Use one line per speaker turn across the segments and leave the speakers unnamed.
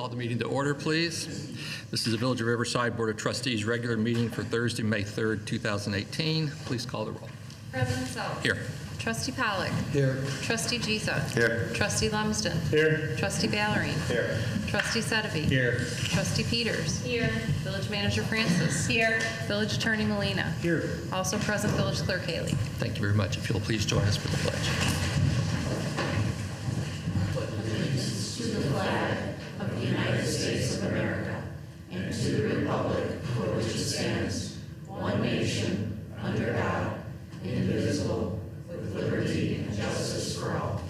Call the meeting to order, please. This is the Village of Riverside Board of Trustees regular meeting for Thursday, May 3rd, 2018. Please call the roll.
President Self.
Here.
Trustee Pollack.
Here.
Trustee Giza.
Here.
Trustee Lumsden.
Here.
Trustee Ballerine.
Here.
Trustee Sedeby.
Here.
Trustee Peters. Here. Village Manager Francis. Here. Village Attorney Molina.
Here.
Also present Village Clerk Haley.
Thank you very much. If you'll please join us for the pledge.
To the flag of the United States of America and to the republic for which it stands, one nation, under God, indivisible, with liberty and justice for all.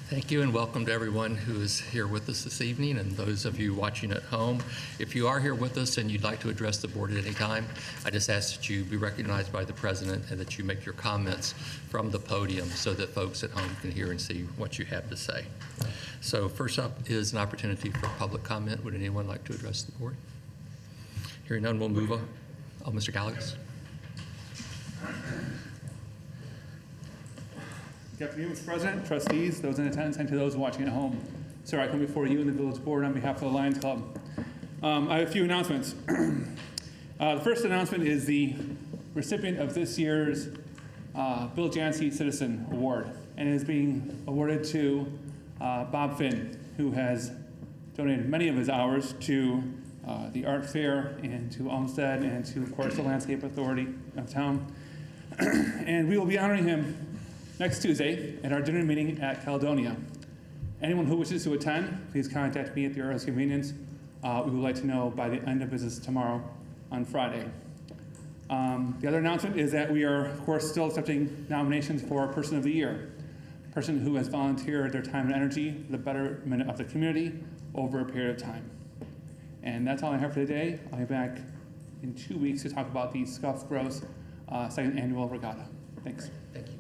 Thank you and welcome to everyone who is here with us this evening and those of you watching at home. If you are here with us and you'd like to address the board at any time, I just ask that you be recognized by the president and that you make your comments from the podium so that folks at home can hear and see what you have to say. So first up is an opportunity for public comment. Would anyone like to address the board? Hearing none, we'll move on. Oh, Mr. Gallagher.
Good afternoon, Mr. President, trustees, those in attendance, and to those watching at home. Sir, I come before you and the Village Board on behalf of the Lions Club. I have a few announcements. The first announcement is the recipient of this year's Bill Jancy Citizen Award, and it is being awarded to Bob Finn, who has donated many of his hours to the art fair and to Olmsted and to, of course, the Landscape Authority of town. And we will be honoring him next Tuesday at our dinner meeting at Caledonia. Anyone who wishes to attend, please contact me at the earliest convenience. We would like to know by the end of business tomorrow on Friday. The other announcement is that we are, of course, still accepting nominations for Person of the Year, a person who has volunteered their time and energy for the betterment of the community over a period of time. And that's all I have for today. I'll be back in 2 weeks to talk about the Scuff Gross second annual regatta. Thanks.
Thank you.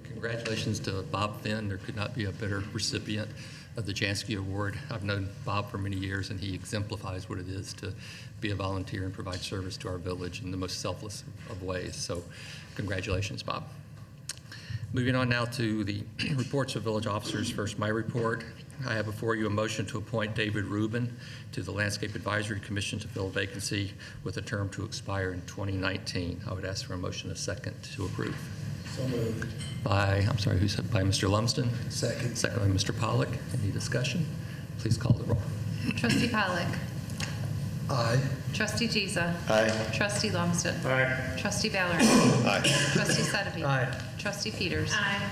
Congratulations to Bob Finn. There could not be a better recipient of the Jansky Award. I've known Bob for many years, and he exemplifies what it is to be a volunteer and provide service to our village in the most selfless of ways. So congratulations, Bob. Moving on now to the reports of village officers. First, my report. I have before you a motion to appoint David Rubin to the Landscape Advisory Commission to fill a vacancy with a term to expire in 2019. I would ask for a motion, a second, to approve.
So moved.
By Mr. Lumsden.
Second.
Second by Mr. Pollack. Any discussion? Please call the roll.
Trustee Pollack.
Aye.
Trustee Giza.
Aye.
Trustee Lumsden.
Aye.
Trustee Ballerine.
Aye.
Trustee Sedeby.
Aye.
Trustee Peters. Aye.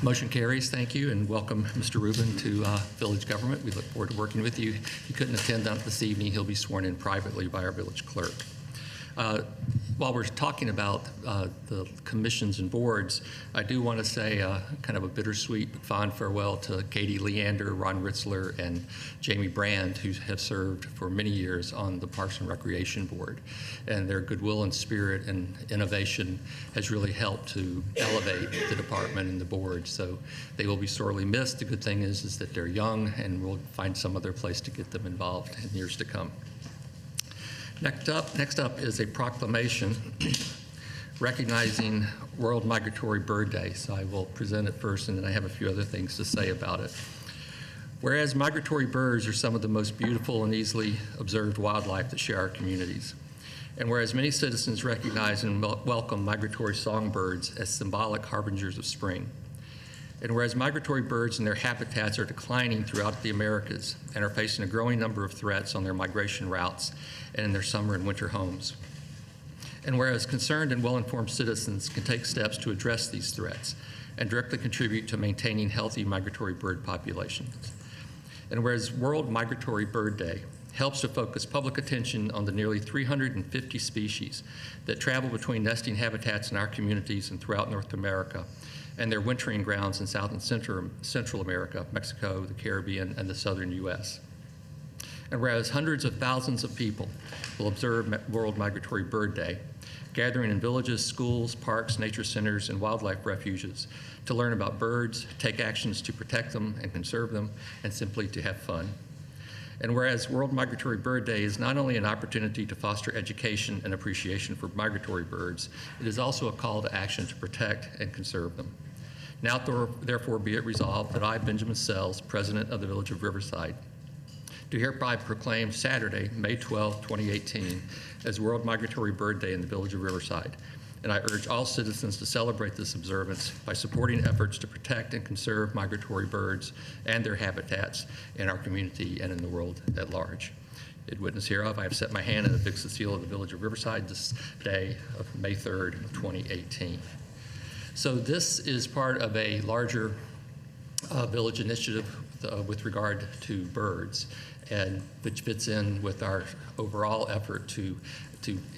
Motion carries. Thank you, and welcome Mr. Rubin to village government. We look forward to working with you. If you couldn't attend this evening, he'll be sworn in privately by our village clerk. While we're talking about the commissions and boards, I do want to say kind of a bittersweet but fond farewell to Katie Leander, Ron Ritzler, and Jamie Brand, who have served for many years on the Parks and Recreation Board. And their goodwill and spirit and innovation has really helped to elevate the department and the board. So they will be sorely missed. The good thing is that they're young, and we'll find some other place to get them involved in years to come. Next up is a proclamation recognizing World Migratory Bird Day. So I will present it first, and then I have a few other things to say about it. Whereas migratory birds are some of the most beautiful and easily observed wildlife that share our communities, and whereas many citizens recognize and welcome migratory songbirds as symbolic harbingers of spring, and whereas migratory birds and their habitats are declining throughout the Americas and are facing a growing number of threats on their migration routes and in their summer and winter homes, and whereas concerned and well-informed citizens can take steps to address these threats and directly contribute to maintaining healthy migratory bird populations, and whereas World Migratory Bird Day helps to focus public attention on the nearly 350 species that travel between nesting habitats in our communities and throughout North America, and their wintering grounds in South and Central America, Mexico, the Caribbean, and the southern U.S. And whereas hundreds of thousands of people will observe World Migratory Bird Day, gathering in villages, schools, parks, nature centers, and wildlife refuges to learn about birds, take actions to protect them and conserve them, and simply to have fun. And whereas World Migratory Bird Day is not only an opportunity to foster education and appreciation for migratory birds, it is also a call to action to protect and conserve them. Now therefore be it resolved that I, Benjamin Sells, President of the Village of Riverside, do hereby proclaim Saturday, May 12, 2018, as World Migratory Bird Day in the Village of Riverside. And I urge all citizens to celebrate this observance by supporting efforts to protect and conserve migratory birds and their habitats in our community and in the world at large. In witness hereof, I have set my hand and affixed the seal of the Village of Riverside this day of May 3rd, 2018. So this is part of a larger village initiative with regard to birds, and which fits in with our overall effort to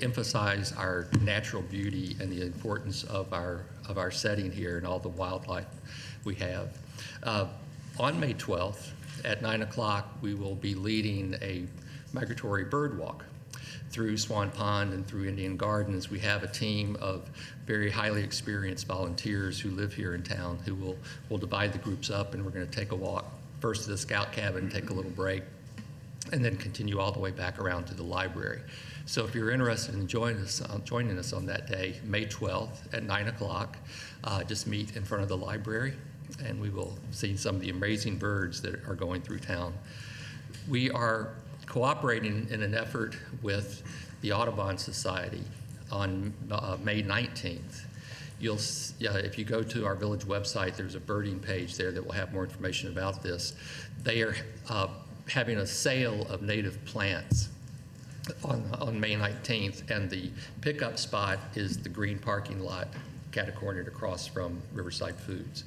emphasize our natural beauty and the importance of our setting here and all the wildlife we have. On May 12th at 9 o'clock, we will be leading a migratory bird walk through Swan Pond and through Indian Gardens. We have a team of very highly experienced volunteers who live here in town who will divide the groups up, and we're going to take a walk first to the scout cabin, take a little break, and then continue all the way back around to the library. So if you're interested in joining us on that day, May 12th at 9 o'clock, just meet in front of the library, and we will see some of the amazing birds that are going through town. We are cooperating in an effort with the Audubon Society on May 19th. If you go to our village website, there's a birding page there that will have more information about this. They are having a sale of native plants on May 19th, and the pickup spot is the green parking lot catacornered across from Riverside Foods.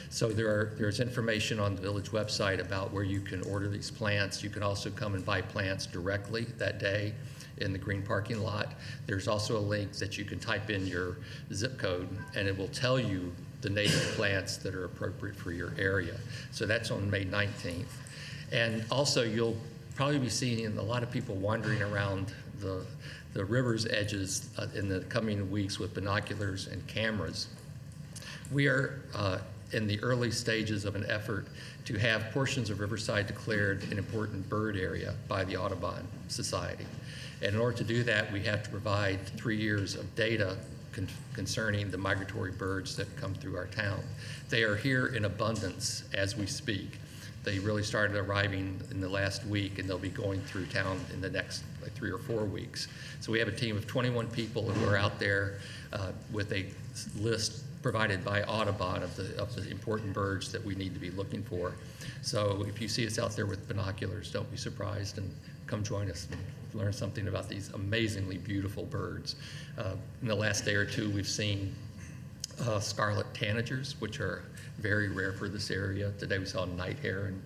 So there's information on the village website about where you can order these plants. You can also come and buy plants directly that day in the green parking lot. There's also a link that you can type in your zip code, and it will tell you the native plants that are appropriate for your area. So that's on May 19th. And also you'll probably be seeing a lot of people wandering around the river's edges in the coming weeks with binoculars and cameras. We are in the early stages of an effort to have portions of Riverside declared an important bird area by the Audubon Society. And in order to do that, we have to provide 3 years of data concerning the migratory birds that come through our town. They are here in abundance as we speak. They really started arriving in the last week, and they'll be going through town in the next 3 or 4 weeks. So we have a team of 21 people who are out there with a list provided by Audubon of the important birds that we need to be looking for. So if you see us out there with binoculars, don't be surprised, and come join us and learn something about these amazingly beautiful birds. In the last day or two, we've seen scarlet tanagers, which are very rare for this area. Today we saw night heron.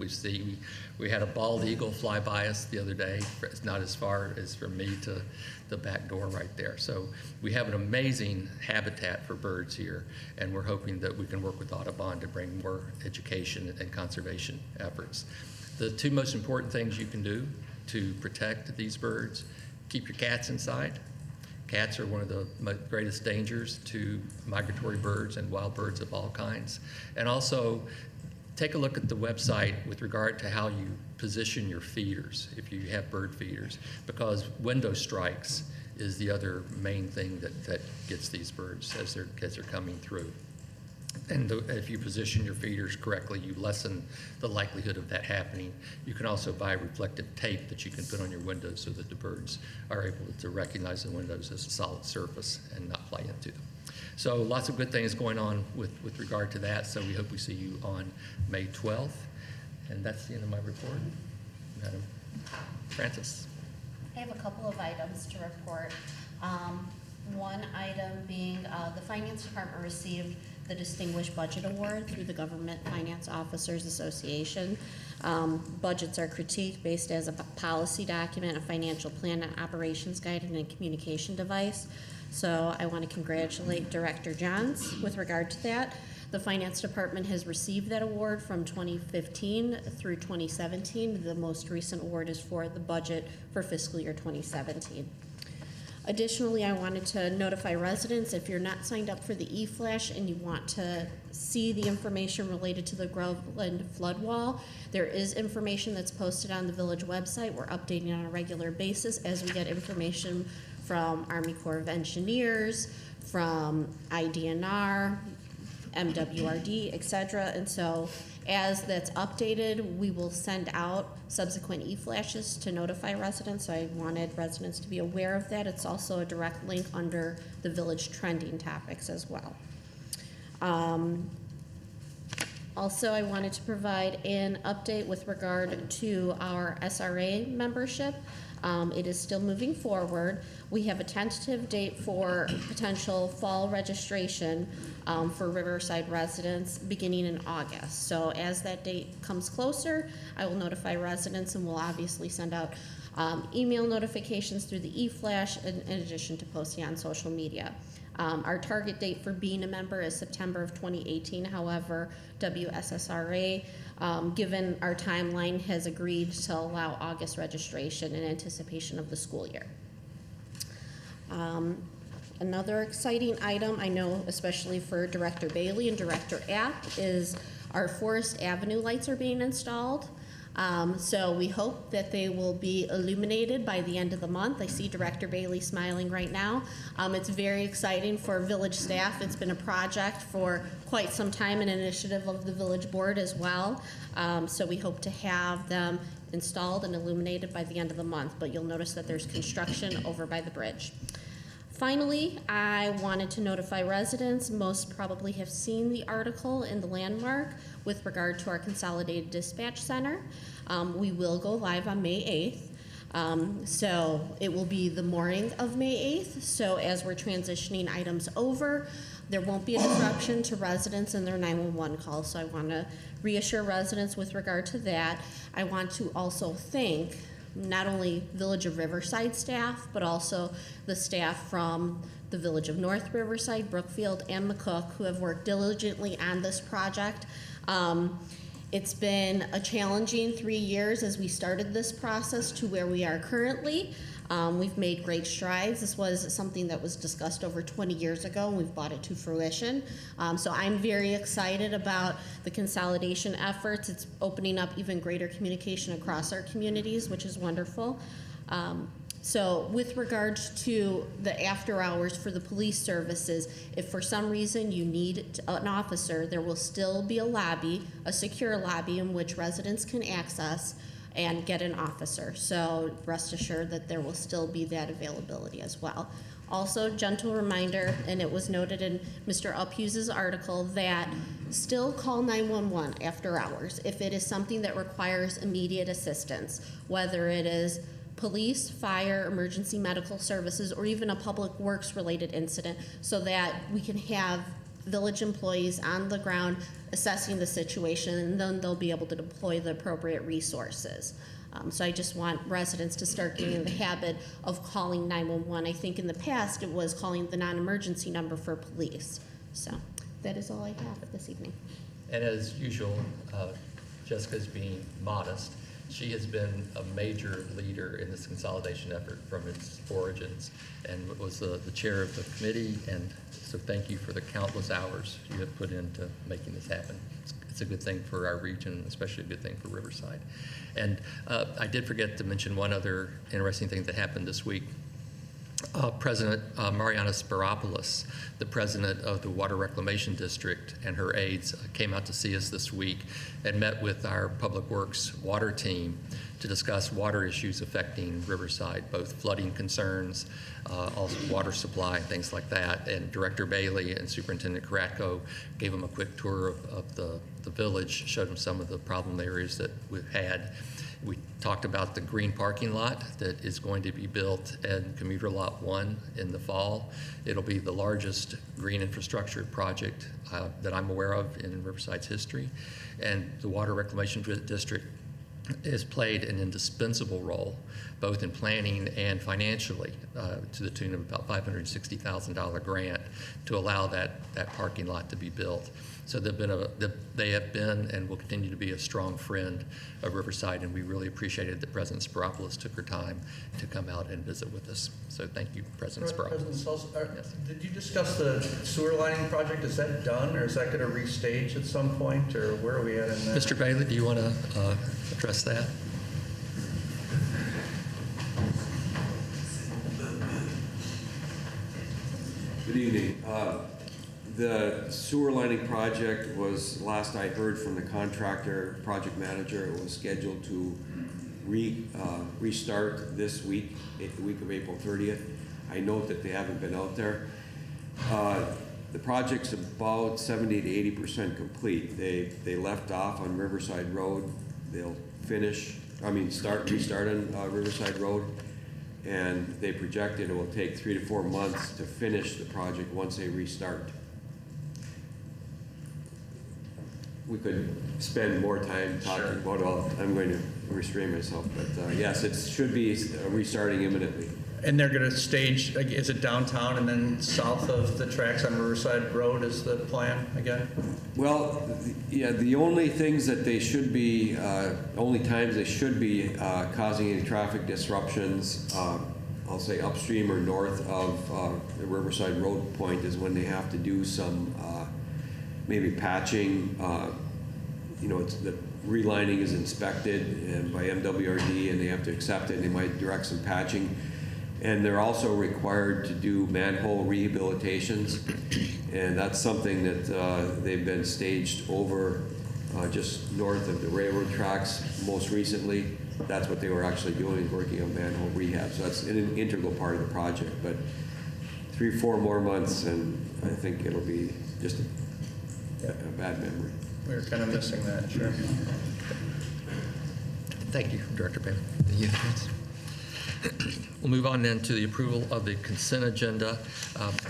We had a bald eagle fly by us the other day. It's not as far as from me to the back door right there. So we have an amazing habitat for birds here, and we're hoping that we can work with Audubon to bring more education and conservation efforts. The two most important things you can do to protect these birds: keep your cats inside. Cats are one of the greatest dangers to migratory birds and wild birds of all kinds. And also, take a look at the website with regard to how you position your feeders, if you have bird feeders, because window strikes is the other main thing that gets these birds as they're coming through. And if you position your feeders correctly, you lessen the likelihood of that happening. You can also buy reflective tape that you can put on your windows so that the birds are able to recognize the windows as a solid surface and not fly into them. So lots of good things going on with regard to that. So we hope we see you on May 12th. And that's the end of my report. Madam Francis.
I have a couple of items to report. One item being the Finance Department received the Distinguished Budget Award through the Government Finance Officers Association. Budgets are critiqued based as a policy document, a financial plan, an operations guide, and a communication device. So I want to congratulate Director Johns with regard to that. The Finance Department has received that award from 2015 through 2017. The most recent award is for the budget for fiscal year 2017. Additionally, I wanted to notify residents, if you're not signed up for the e-flash and you want to see the information related to the Groveland flood wall, there is information that's posted on the village website. We're updating on a regular basis as we get information from Army Corps of Engineers, from IDNR, MWRD, et cetera. And so as that's updated, we will send out subsequent e-flashes to notify residents. So I wanted residents to be aware of that. It's also a direct link under the village trending topics as well. Also, I wanted to provide an update with regard to our SRA membership. It is still moving forward. We have a tentative date for potential fall registration for Riverside residents beginning in August. So as that date comes closer, I will notify residents, and we'll obviously send out email notifications through the e-flash in addition to posting on social media. Our target date for being a member is September of 2018. However, WSSRA, given our timeline, has agreed to allow August registration in anticipation of the school year. Another exciting item, I know especially for Director Bailey and Director App, is our Forest Avenue lights are being installed. So we hope that they will be illuminated by the end of the month. I see Director Bailey smiling right now. It's very exciting for village staff. It's been a project for quite some time, an initiative of the village board as well. So we hope to have them installed and illuminated by the end of the month, but you'll notice that there's construction over by the bridge. Finally, I wanted to notify residents, most probably have seen the article in the Landmark with regard to our Consolidated Dispatch Center. We will go live on May 8th. So it will be the morning of May 8th. So as we're transitioning items over, there won't be a disruption to residents and their 911 calls. So I want to reassure residents with regard to that. I want to also thank not only Village of Riverside staff, but also the staff from the Village of North Riverside, Brookfield, and McCook, who have worked diligently on this project. It's been a challenging 3 years as we started this process to where we are currently. We've made great strides. This was something that was discussed over 20 years ago, and we've brought it to fruition. So I'm very excited about the consolidation efforts. It's opening up even greater communication across our communities, which is wonderful. So with regards to the after hours for the police services, if for some reason you need an officer, there will still be a lobby, a secure lobby in which residents can access and get an officer. So rest assured that there will still be that availability as well. Also, gentle reminder, and it was noted in Mr. Uphughes's article, that still call 911 after hours if it is something that requires immediate assistance, whether it is police, fire, emergency medical services, or even a public works related incident, so that we can have village employees on the ground assessing the situation, and then they'll be able to deploy the appropriate resources. So I just want residents to start getting in the habit of calling 911. I think in the past it was calling the non-emergency number for police. So that is all I have this evening.
And as usual, Jessica's being modest. She has been a major leader in this consolidation effort from its origins and was the chair of the committee, and so thank you for the countless hours you have put into making this happen. It's a good thing for our region, especially a good thing for Riverside. And I did forget to mention one other interesting thing that happened this week. President Mariana Spiropoulos, the president of the Water Reclamation District, and her aides came out to see us this week and met with our Public Works water team to discuss water issues affecting Riverside, both flooding concerns, also water supply, things like that. And Director Bailey and Superintendent Karatko gave them a quick tour of the village, showed them some of the problem areas that we've had. We talked about the green parking lot that is going to be built in Commuter Lot 1 in the fall. It'll be the largest green infrastructure project that I'm aware of in Riverside's history. And the Water Reclamation District has played an indispensable role, both in planning and financially, to the tune of about $560,000 grant to allow that parking lot to be built. So they have been and will continue to be a strong friend of Riverside, and we really appreciated that President Spiropoulos took her time to come out and visit with us. So thank you, President Spiropoulos.
President Salz,
Yes.
did you discuss the sewer lining project? Is that done, or is that going to restage at some point, or where are we at in that?
Mr. Bailey, do you want to address that?
Good evening. The sewer lining project was, last I heard from the contractor, project manager, it was scheduled to restart this week, the week of April 30th. I note that they haven't been out there. The project's about 70 to 80% complete. They left off on Riverside Road. They'll restart on Riverside Road. And they projected it will take 3 to 4 months to finish the project once they restart. We could spend more time talking about all, I'm going to restrain myself, but yes, it should be restarting imminently.
And they're going to stage, like, is it downtown and then south of the tracks on Riverside Road is the plan again?
Well, yeah, the only things that they should be, only times they should be causing any traffic disruptions, I'll say upstream or north of the Riverside Road point, is when they have to do some maybe patching. It's the relining is inspected and by MWRD, and they have to accept it, and they might direct some patching. And they're also required to do manhole rehabilitations, and that's something that they've been staged over just north of the railroad tracks most recently. That's what they were actually doing, working on manhole rehab. So that's an integral part of the project. But 3 or 4 more months, and I think it'll be just a bad memory.
We were kind of missing that, sure.
Thank you, Director Bailey. Any other comments? We'll move on then to the approval of the consent agenda.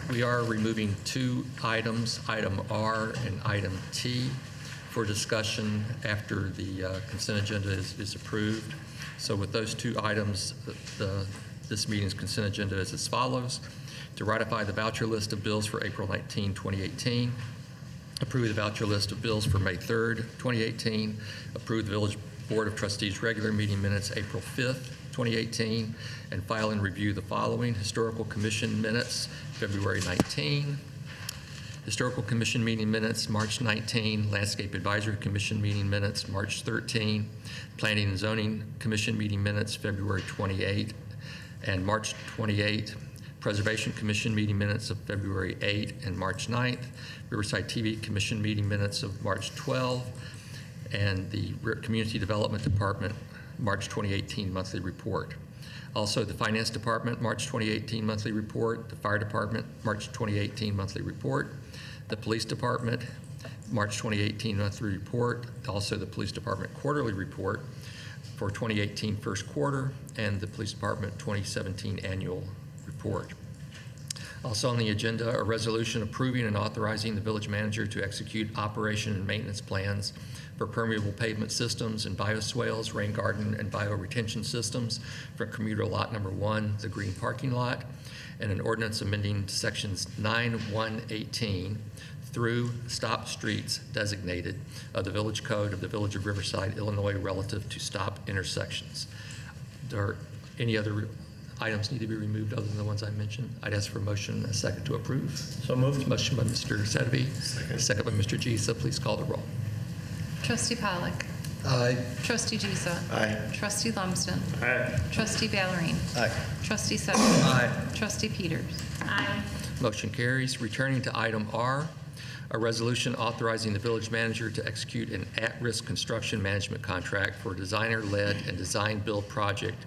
We are removing 2 items, item R and item T, for discussion after the consent agenda is approved. So with those 2 items, this meeting's consent agenda is as follows: to ratify the voucher list of bills for April 19, 2018, approve the voucher list of bills for May 3rd, 2018, approve the Village Board of Trustees regular meeting minutes April 5th, 2018, and file and review the following: Historical Commission minutes, February 19, Historical Commission meeting minutes, March 19, Landscape Advisory Commission meeting minutes, March 13, Planning and Zoning Commission meeting minutes, February 28, and March 28, Preservation Commission meeting minutes of February 8 and March 9th, Riverside TV Commission meeting minutes of March 12, and the Community Development Department March 2018 monthly report. Also, the Finance Department March 2018 monthly report, the Fire Department March 2018 monthly report, the Police Department March 2018 monthly report, also the Police Department quarterly report for 2018 first quarter, and the Police Department 2017 annual report. Also on the agenda, a resolution approving and authorizing the village manager to execute operation and maintenance plans for permeable pavement systems and bioswales, rain garden, and bioretention systems for commuter lot number 1, the green parking lot, and an ordinance amending sections 9-118 through stop streets designated of the village code of the Village of Riverside, Illinois, relative to stop intersections. Are any other items need to be removed other than the ones I mentioned? I'd ask for a motion and a second to approve.
So moved.
Motion by Mr. Sedeby, second by Mr. Gisa. Please call the roll.
Trustee Pollock.
Aye.
Trustee Gisa.
Aye.
Trustee Lumsden.
Aye.
Trustee Ballerine.
Aye.
Trustee Sedgwick.
Aye.
Trustee Peters. Aye.
Motion carries. Returning to item R, a resolution authorizing the village manager to execute an at-risk construction management contract for a designer-led and design-build project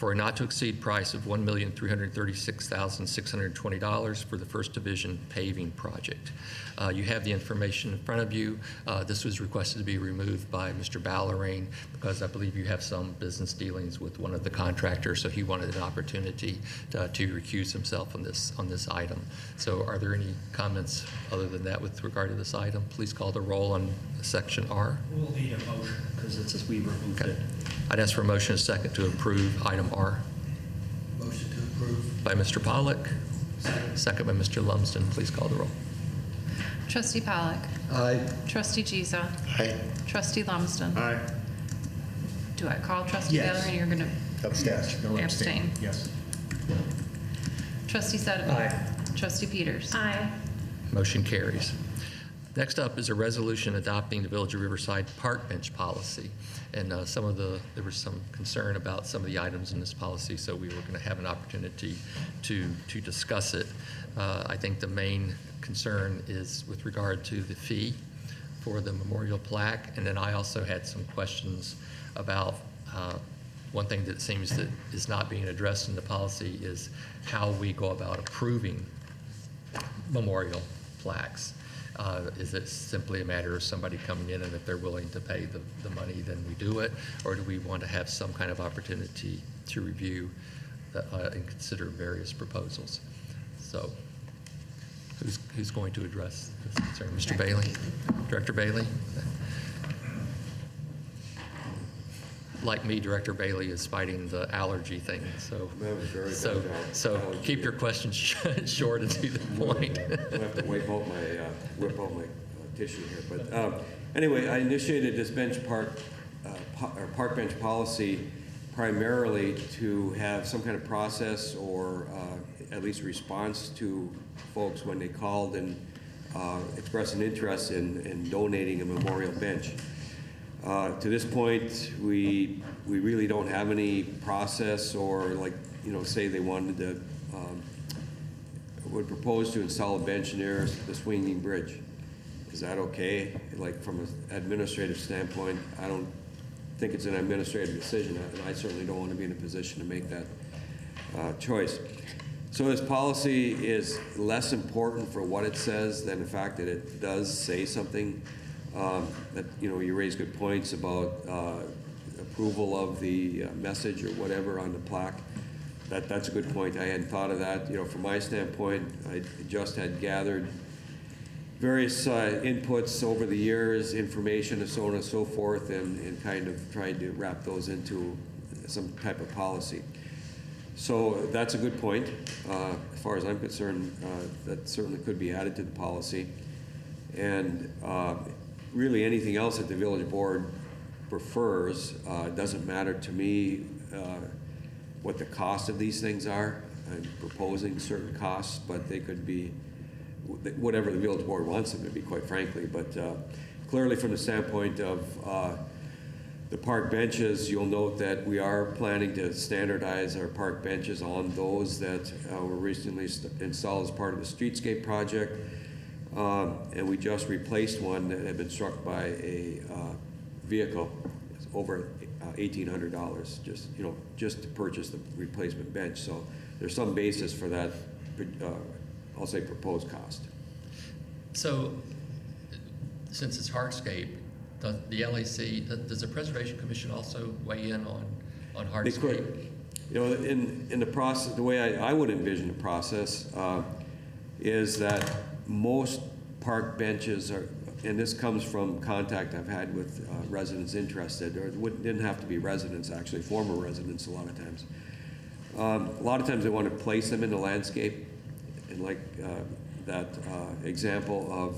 for a not-to-exceed price of $1,336,620 for the First Division paving project. You have the information in front of you. This was requested to be removed by Mr. Ballerine because I believe you have some business dealings with one of the contractors, so he wanted an opportunity to recuse himself on this item. So are there any comments other than that with regard to this item? Please call the roll on section R.
We'll need a motion because it's as we removed
Okay.
it.
I'd ask for a motion and a second to approve item R.
Motion to approve.
By Mr. Pollock. Second by Mr. Lumsden. Please call the roll.
Trustee Pollock.
Aye.
Trustee Giza.
Aye.
Trustee Lumsden.
Aye.
Do I call Trustee
Yes.
Baylor and you're going to
Abstain.
abstain?
Yes.
Trustee Sedden.
Aye.
Trustee Peters. Aye.
Motion carries. Next up is a resolution adopting the Village of Riverside park bench policy. And there was some concern about some of the items in this policy, so we were going to have an opportunity to discuss it. I think the main concern is with regard to the fee for the memorial plaque. And then I also had some questions about one thing that seems that is not being addressed in the policy is how we go about approving memorial plaques. Is it simply a matter of somebody coming in and if they're willing to pay the money, then we do it? Or do we want to have some kind of opportunity to review and consider various proposals? So who's going to address this concern? Mr. Bailey? Director Bailey? Like me, Director Bailey is fighting the allergy thing, so
That was very
so
bad.
so keep your questions short and to the point.
I have to whip out my tissue here. But anyway, I initiated this park bench policy primarily to have some kind of process or at least response to folks when they called and expressed an interest in donating a memorial bench. To this point, we really don't have any process or say they wanted to, would propose to install a bench near the swinging bridge. Is that okay? Like from an administrative standpoint, I don't think it's an administrative decision, and I certainly don't want to be in a position to make that choice. So this policy is less important for what it says than the fact that it does say something. That you raise good points about approval of the message or whatever on the plaque. That's a good point. I hadn't thought of that. From my standpoint, I just had gathered various inputs over the years, information and so on and so forth, and kind of tried to wrap those into some type of policy. So that's a good point. As far as I'm concerned, that certainly could be added to the policy. And really anything else that the village board prefers, doesn't matter to me what the cost of these things are. I'm proposing certain costs, but they could be whatever the village board wants them to be, quite frankly. But clearly from the standpoint of the park benches, you'll note that we are planning to standardize our park benches on those that were recently installed as part of the streetscape project. And we just replaced one that had been struck by a vehicle. It's over $1,800 just to purchase the replacement bench. So there's some basis for that, I'll say proposed cost.
So since it's hardscape, does the LAC, does the Preservation Commission also weigh in on hardscape?
They could. In the process, the way I would envision the process is that most park benches are, and this comes from contact I've had with residents interested, or it didn't have to be residents actually, former residents a lot of times. A lot of times they want to place them in the landscape, and like that example of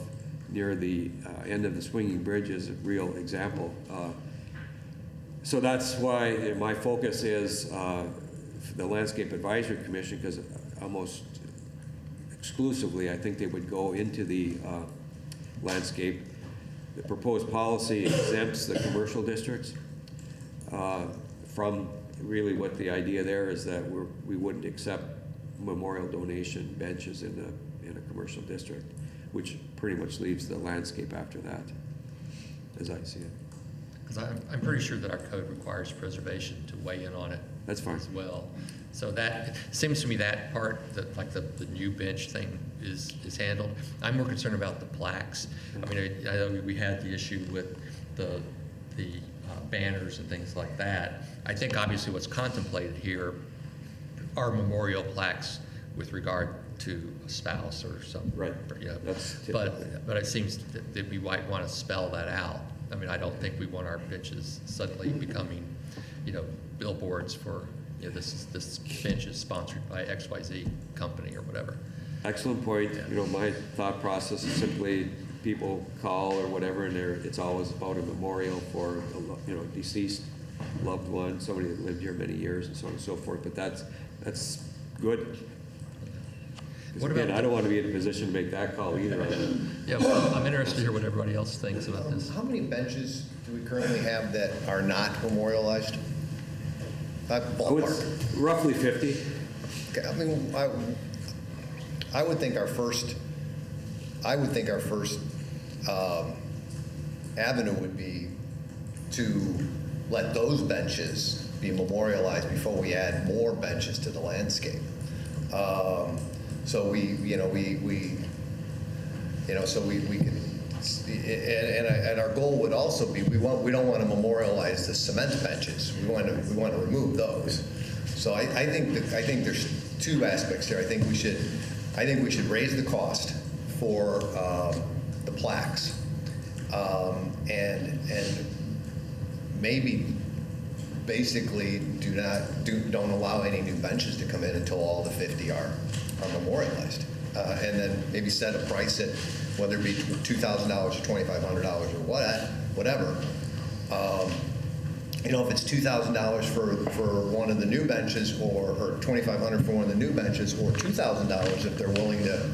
near the end of the swinging bridge is a real example. So that's why my focus is the Landscape Advisory Commission, because almost exclusively I think they would go into the landscape. The proposed policy exempts the commercial districts from really what the idea there is that we wouldn't accept memorial donation benches in a commercial district, which pretty much leaves the landscape after that, as I see it.
Because I'm pretty sure that our code requires preservation to weigh in on it
That's fine.
as well. So that, it seems to me that part, like the new bench thing is handled. I'm more concerned about the plaques. I mean, I know we had the issue with the banners and things like that. I think obviously what's contemplated here are memorial plaques with regard to a spouse or some.
Right.
You know,
That's
but it seems that we might want to spell that out. I mean, I don't think we want our benches suddenly becoming, you know, billboards for, you know, this bench is sponsored by XYZ company or whatever.
Excellent point.
Yeah.
You know, my thought process is simply people call or whatever, and it's always about a memorial for a, you know, deceased loved one, somebody that lived here many years, and so on and so forth. But that's good. 'Cause
What
again,
about
I don't want to be in a position to make that call either.
Yeah, well, I'm interested to hear what everybody else thinks about this.
How many benches do we currently have that are not memorialized? Ballpark.
Roughly 50.
Okay, I mean, I would think our first avenue would be to let those benches be memorialized before we add more benches to the landscape. So we can, and our goal would also be, we don't want to memorialize the cement benches. We want to remove those. So I think there's two aspects here. I think we should raise the cost for the plaques, and maybe basically don't allow any new benches to come in until all the 50 are memorialized, and then maybe set a price at whether it be $2,000 or $2,500 or whatever. You know, if it's $2,000 for one of the new benches, or $2,500 for one of the new benches, or $2,000 if they're willing to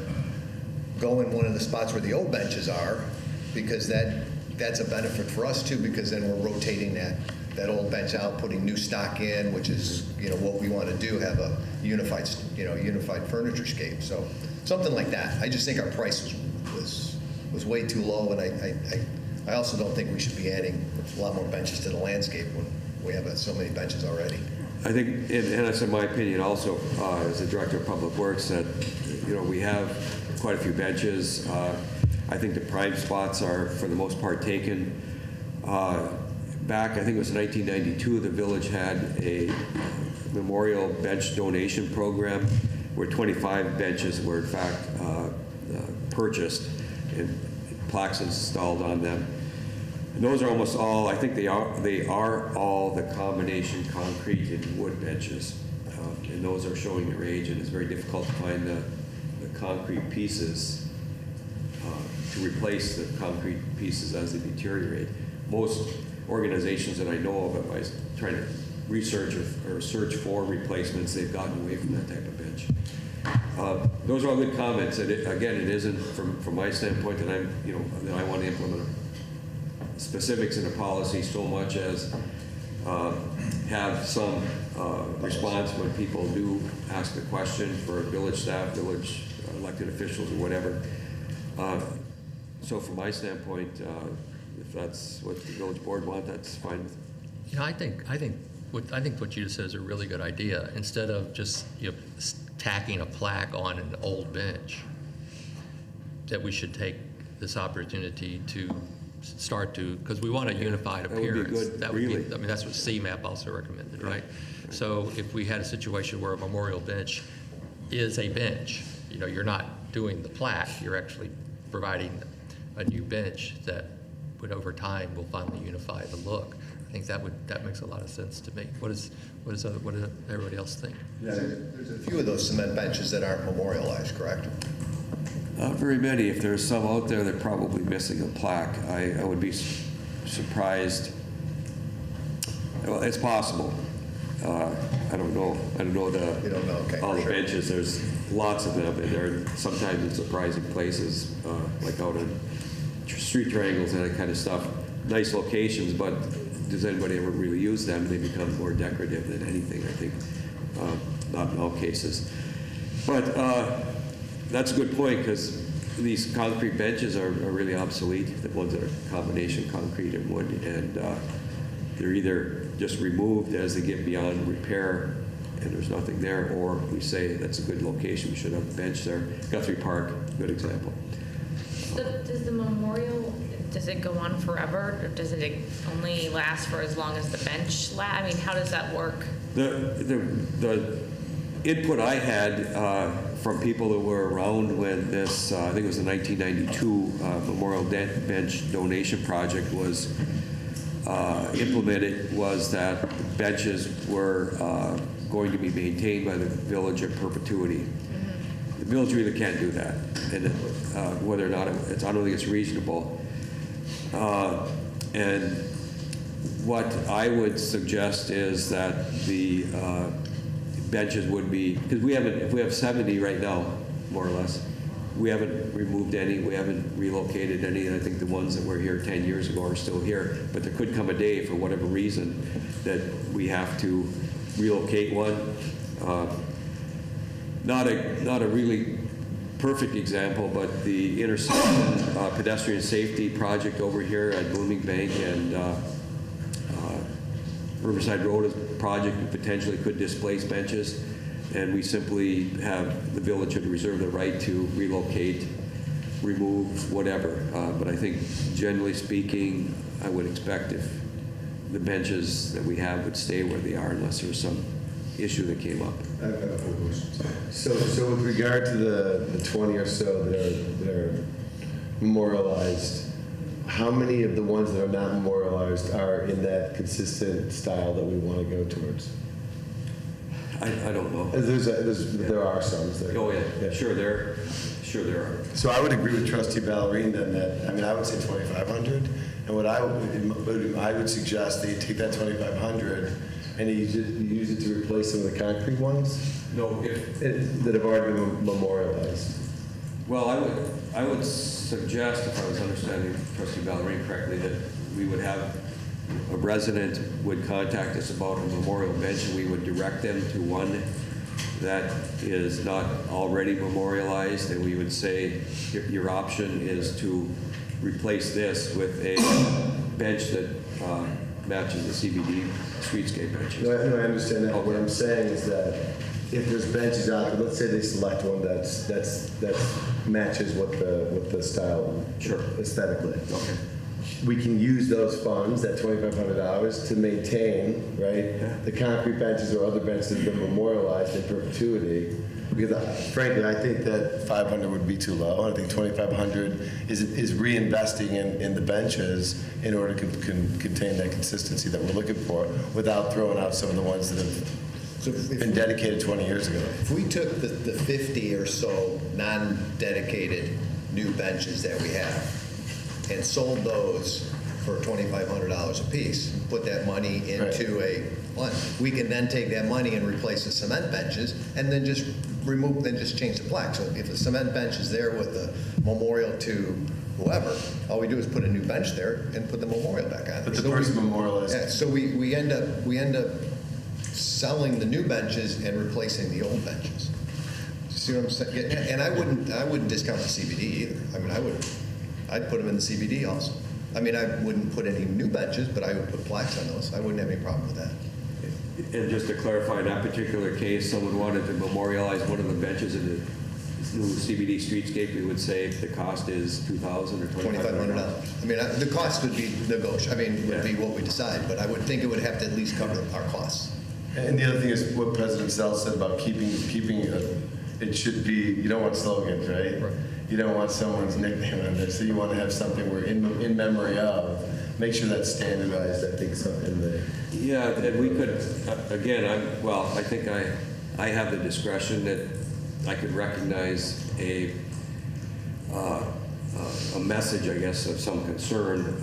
go in one of the spots where the old benches are, because that's a benefit for us too, because then we're rotating that old bench out, putting new stock in, which is, you know, what we want to do, have a unified furniture scape. So something like that. I just think our price was way too low, and I also don't think we should be adding a lot more benches to the landscape when we have so many benches already.
I think, and that's in my opinion also, as the Director of Public Works, that, you know, we have quite a few benches. I think the prime spots are, for the most part, taken. Back, I think it was 1992, the village had a memorial bench donation program where 25 benches were in fact purchased and plaques installed on them. And those are almost all, I think they are all the combination concrete and wood benches. And those are showing their age, and it's very difficult to find the concrete pieces to replace the concrete pieces as they deteriorate. Most organizations that I know of, by trying to research or search for replacements, they've gotten away from that type of bench. Those are all good comments. And again, it isn't from my standpoint that I want to implement specifics in a policy so much as have some response when people do ask a question for village staff, village elected officials, or whatever. So from my standpoint, if that's what the village board wants, that's fine.
You know, I think what you just said is a really good idea. Instead of just, you know, tacking a plaque on an old bench, that we should take this opportunity to start to, because we want a unified appearance.
That would be good, really.
I mean, that's what CMAP also recommended, right? So if we had a situation where a memorial bench is a bench, you know, you're not doing the plaque, you're actually providing a new bench that would, over time, will finally unify the look. I think that makes a lot of sense to me. What does everybody else think?
Yeah. There's a few of those cement benches that aren't memorialized, correct?
Not very many. If there's some out there, they're probably missing a plaque. I would be surprised. Well, it's possible. I don't know.
You don't know, okay,
all
for
the
sure.
benches. There's lots of them, and they're sometimes in surprising places, like out in street triangles and that kind of stuff. Nice locations, but does anybody ever really use them? They become more decorative than anything, I think. Not in all cases. But that's a good point, because these concrete benches are really obsolete, the ones that are combination concrete and wood. And they're either just removed as they get beyond repair and there's nothing there, or we say that's a good location, we should have a bench there. Guthrie Park, good example.
Does the memorial, does it go on forever, or does it only last for as long as the bench I mean, how does that work?
The input I had from people that were around when this, I think it was the 1992 Memorial Bench donation project was implemented, was that benches were going to be maintained by the village in perpetuity. The village really can't do that, and whether or not I don't think it's reasonable. And what I would suggest is that the benches would be, because if we have 70 right now, more or less, we haven't removed any, we haven't relocated any, and I think the ones that were here 10 years ago are still here. But there could come a day, for whatever reason, that we have to relocate one. Not a really perfect example, but the intersection pedestrian safety project over here at Blooming Bank and Riverside Road is a project that potentially could displace benches, and we simply have the village would reserve the right to relocate, remove, whatever. But I think generally speaking, I would expect if the benches that we have would stay where they are unless there was some issue that came up.
I have a couple questions. So with regard to the 20 or so that are memorialized, how many of the ones that are not memorialized are in that consistent style that we want to go towards?
I don't know.
There are some.
Oh yeah, sure there are.
So I would agree with Trustee Ballerine then that, I mean, I would say 2,500. And what I would suggest that you take that 2,500 and you use it to replace some of the concrete ones?
No,
that have already been memorialized.
Well, I would suggest, if I was understanding Trustee Ballerine correctly, that we would have a resident would contact us about a memorial bench, and we would direct them to one that is not already memorialized, and we would say your option is to replace this with a bench that matches the CBD streetscape benches.
No, I understand that.
Okay.
What I'm saying is that if there's benches out there, let's say they select one that matches what the style
Sure.
aesthetically.
Okay.
We can use those funds, that $2,500, to maintain, right, the concrete benches or other benches that have been memorialized in perpetuity. Because frankly, I think that 500 would be too low. I think 2,500 is reinvesting in the benches in order to contain that consistency that we're looking for, without throwing out some of the ones that have been dedicated 20 years ago.
If we took the 50 or so non-dedicated new benches that we have and sold those for $2,500 a piece, put that money into a fund, we can then take that money and replace the cement benches and then just change the plaque. So if the cement bench is there with the memorial to whoever, all we do is put a new bench there and put the memorial back on.
But the person memorialized.
Yeah, so we end up selling the new benches and replacing the old benches. See what I'm saying? And I wouldn't discount the CBD either. I mean, I'd put them in the CBD also. I mean, I wouldn't put any new benches, but I would put plaques on those. I wouldn't have any problem with that.
And just to clarify, in that particular case, someone wanted to memorialize one of the benches in the new CBD streetscape, we would say the cost is $2,000 or $2,500.
I mean, the cost would be negotiable. I mean, would be what we decide, but I would think it would have to at least cover our costs.
And the other thing is what President Zell said about keeping it should be, you don't want slogans, right? You don't want someone's nickname on there, so you want to have something where in memory of, make sure that's standardized, I think, in the...
Yeah, and we could, again, I think I have the discretion that I could recognize a message, I guess, of some concern.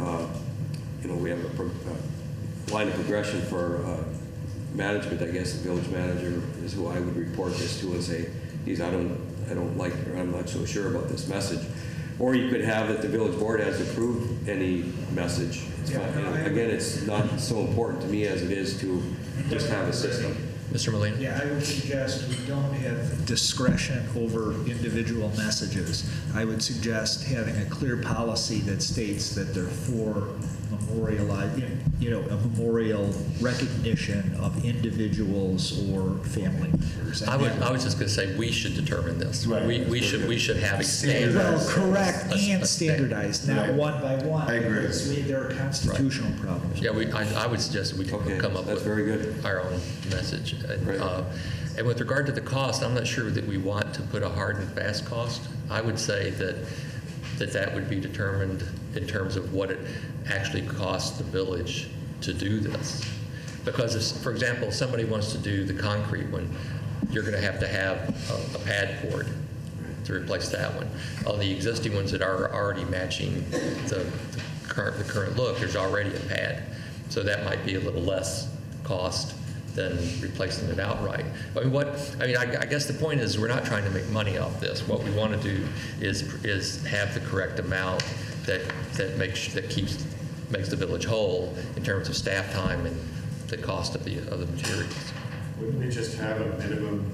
We have a line of progression for management, I guess. The village manager is who I would report this to and say, geez, I don't like, or I'm not so sure about this message. Or you could have that the village board has approved any message. It's fine. Again, it's not so important to me as it is to just have a system.
Mr. Molina?
Yeah, I would suggest we don't have discretion over individual messages. I would suggest having a clear policy that states that they're for a memorial recognition of individuals or family members.
I was just going to say, we should determine this.
Right.
We should have a standard.
Well, correct,
A
and standardized, not
Right.
one by one.
I agree.
Because there are constitutional problems.
Yeah, I would suggest that we
Okay,
come up
that's
with
very good.
our own message.
Right.
And with regard to the cost, I'm not sure that we want to put a hard and fast cost. I would say that would be determined in terms of what it actually costs the village to do this. Because if, for example, if somebody wants to do the concrete one, you're going to have a pad poured to replace that one. On the existing ones that are already matching the current look, there's already a pad. So that might be a little less cost than replacing it outright. I guess the point is we're not trying to make money off this. What we want to do is have the correct amount that makes the village whole in terms of staff time and the cost of the materials.
Wouldn't we just have a minimum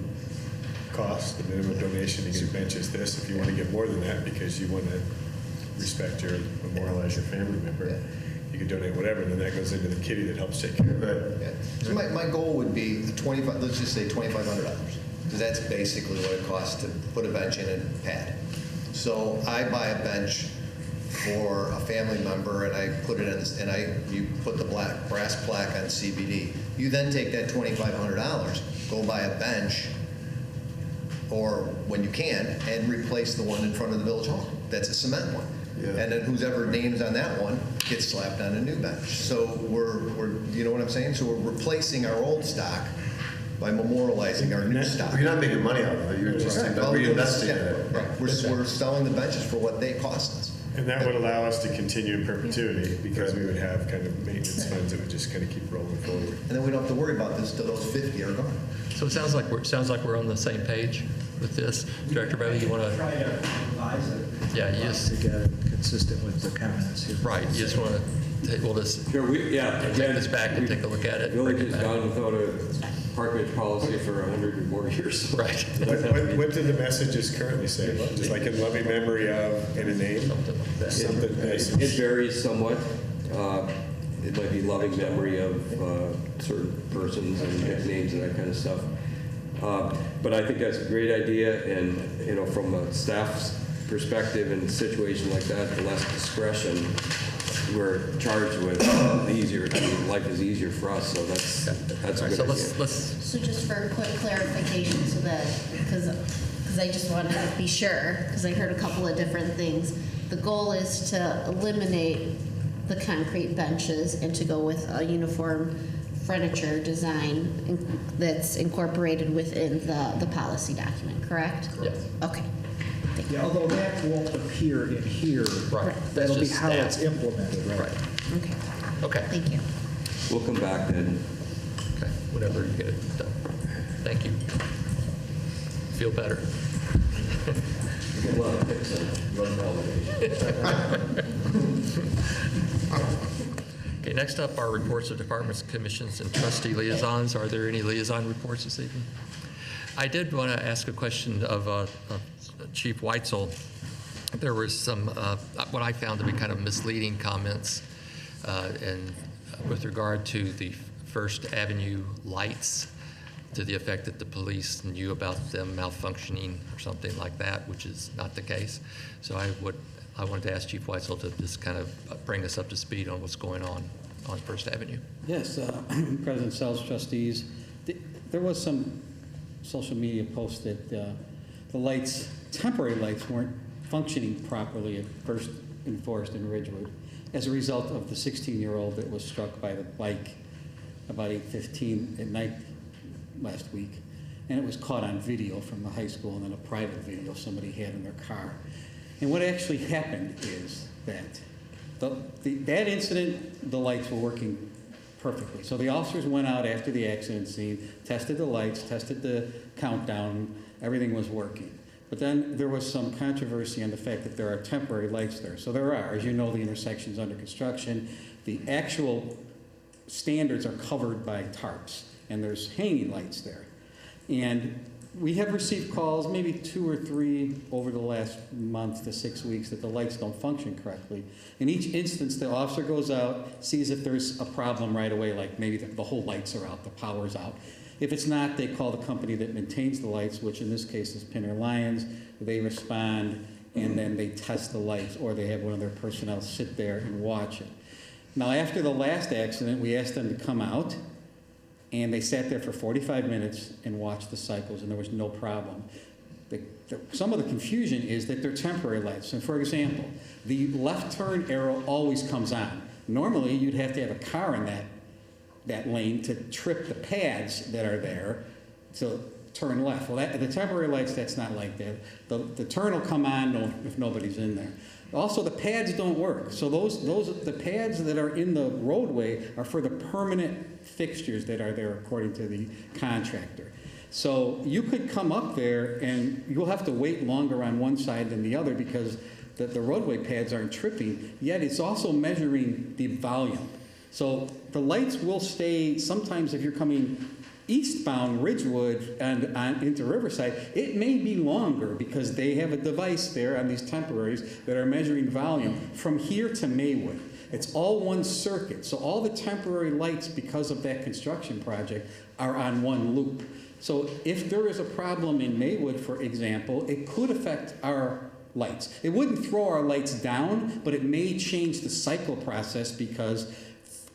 cost, the minimum donation to get benches this, if you want to get more than that because you want to respect memorialize your family member, you could donate whatever, and then that goes into the kitty that helps take care of it.
Yeah. So my goal would be let's just say $2,500, because that's basically what it costs to put a bench in and pad. So I buy a bench for a family member, and I put it in you put the brass plaque on CBD. You then take that $2,500, go buy a bench, or when you can, and replace the one in front of the village hall. That's a cement one. Yeah. And then whoever names on that one gets slapped on a new bench. So we're you know what I'm saying? So we're replacing our old stock by memorializing our new stock.
You're not making money out of it, you're just reinvesting in it.
Right. We're selling the benches for what they cost us.
And that would allow us to continue in perpetuity because we would have kind of maintenance funds that would just kind of keep rolling forward.
And then we don't have to worry about this till those 50 are gone.
So it sounds like we're on the same page with this. Director Bailey, you want to?
Try to revise it.
Yeah, you just.
To get it consistent with the comments here.
Right, you just want to, we'll just
Sure,
take this back and take a look at it.
Village
bring it
has
back.
gone without a park bench policy for 100 or more years.
Right.
What do the messages currently say? Just like in loving memory of and a name?
Something like that.
Something nice.
It varies somewhat. It might be loving memory of certain persons and nicknames and that kind of stuff. But I think that's a great idea, and from a staff's perspective in a situation like that, the less discretion we're charged with, the easier. Life is easier for us. So that's a good idea.
So just for a quick clarification, so that, because I just wanted to be sure, because I heard a couple of different things. The goal is to eliminate the concrete benches and to go with a uniform furniture design that's incorporated within the policy document, correct?
Yes.
Okay. Thank you.
Yeah, although that won't appear in here.
Right.
That'll be
That's just
how
staff.
it's implemented, right?
Right.
Okay.
Okay.
Thank you.
We'll come back then.
Okay, whenever you get it done. Thank you. Feel better.
Get a lot of picks on
Okay, next up are reports of departments, commissions, and trustee liaisons. Are there any liaison reports this evening? I did want to ask a question of Chief Weitzel. There was some, what I found to be kind of misleading comments with regard to the First Avenue lights, to the effect that the police knew about them malfunctioning or something like that, which is not the case. So I wanted to ask Chief Weitzel to just kind of bring us up to speed on what's going on First Avenue.
Yes, President Sells, trustees. There was some social media posts that the lights, temporary lights, weren't functioning properly at First and Forest and Ridgewood as a result of the 16-year-old that was struck by the bike about 8:15 at night last week. And it was caught on video from the high school and then a private video somebody had in their car. And what actually happened is that that incident, the lights were working perfectly. So the officers went out after the accident scene, tested the lights, tested the countdown, everything was working. But then there was some controversy on the fact that there are temporary lights there. So there are, as you know, the intersection's under construction. The actual standards are covered by tarps. and there's hanging lights there. And we have received calls, maybe 2 or 3 over the last month to 6 weeks, that the lights don't function correctly. In each instance, the officer goes out, sees if there's a problem right away, like maybe the whole lights are out, the power's out. If it's not, they call the company that maintains the lights, which in this case is Pinner Lyons. They respond, and then they test the lights, or they have one of their personnel sit there and watch it. Now, after the last accident, we asked them to come out, and they sat there for 45 minutes and watched the cycles, and there was no problem. Some of the confusion is that they're temporary lights. And for example, the left turn arrow always comes on. Normally, you'd have to have a car in that lane to trip the pads that are there to turn left. Well, the temporary lights, that's not like that. The turn will come on if nobody's in there. Also, the pads don't work. So the pads that are in the roadway are for the permanent fixtures that are there according to the contractor. So you could come up there and you'll have to wait longer on one side than the other because the roadway pads aren't tripping, yet it's also measuring the volume. So the lights will stay, sometimes if you're coming eastbound Ridgewood and into Riverside, it may be longer because they have a device there on these temporaries that are measuring volume from here to Maywood. It's all one circuit. So all the temporary lights, because of that construction project, are on one loop. So if there is a problem in Maywood, for example, it could affect our lights. It wouldn't throw our lights down, but it may change the cycle process because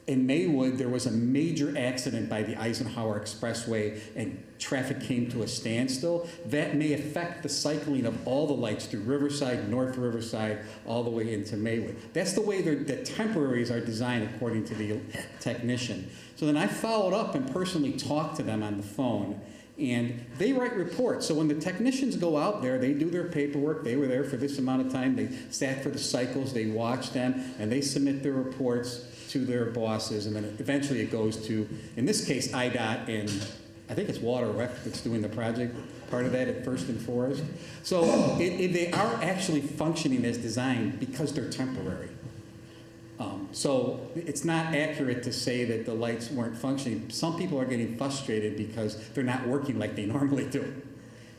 in Maywood, there was a major accident by the Eisenhower Expressway and traffic came to a standstill. That may affect the cycling of all the lights through Riverside, North Riverside, all the way into Maywood. That's the way the temporaries are designed according to the technician. So then I followed up and personally talked to them on the phone. And they write reports. So when the technicians go out there, they do their paperwork. They were there for this amount of time. They sat for the cycles. They watch them. And they submit their reports to their bosses. And then eventually it goes to, in this case, IDOT and I think it's Water Rec that's doing the project, part of that at First and Forest. So they are actually functioning as designed because they're temporary. So it's not accurate to say that the lights weren't functioning. Some people are getting frustrated because they're not working like they normally do.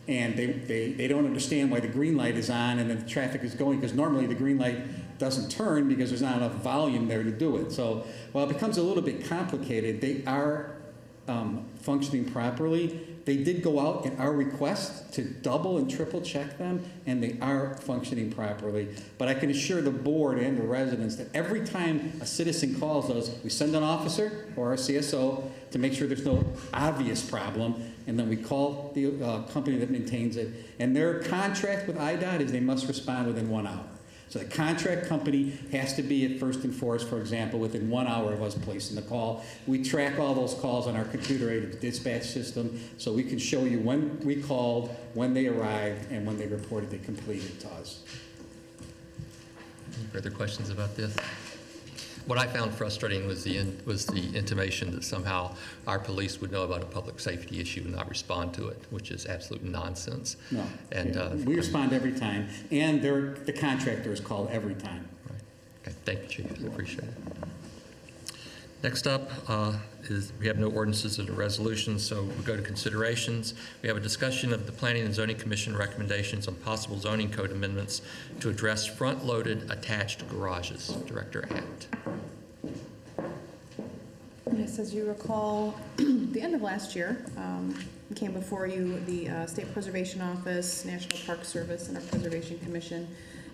And they don't understand why the green light is on and then the traffic is going, because normally the green light doesn't turn because there's not enough volume there to do it. So while it becomes a little bit complicated, they are functioning properly. They did go out at our request to double and triple check them, and they are functioning properly. But I can assure the board and the residents that every time a citizen calls us, we send an officer or our CSO to make sure there's no obvious problem, and then we call the company that maintains it. And their contract with IDOT is they must respond within 1 hour. So the contract company has to be at First and Forest, for example, within 1 hour of us placing the call. We track all those calls on our computer-aided dispatch system, so we can show you when we called, when they arrived, and when they reported they completed to us.
Any further questions about this? What I found frustrating was the intimation that somehow our police would know about a public safety issue and not respond to it, which is absolute nonsense.
No,
And
we respond every time, and the contractor is called every time.
Right. Okay, thank you, Chief. I appreciate it. Next up is we have no ordinances or resolutions, so we'll go to considerations. We have a discussion of the Planning and Zoning Commission recommendations on possible zoning code amendments to address front-loaded attached garages. Director Abt.
Yes, as you recall, the end of last year, came before you, the State Preservation Office, National Park Service, and our Preservation Commission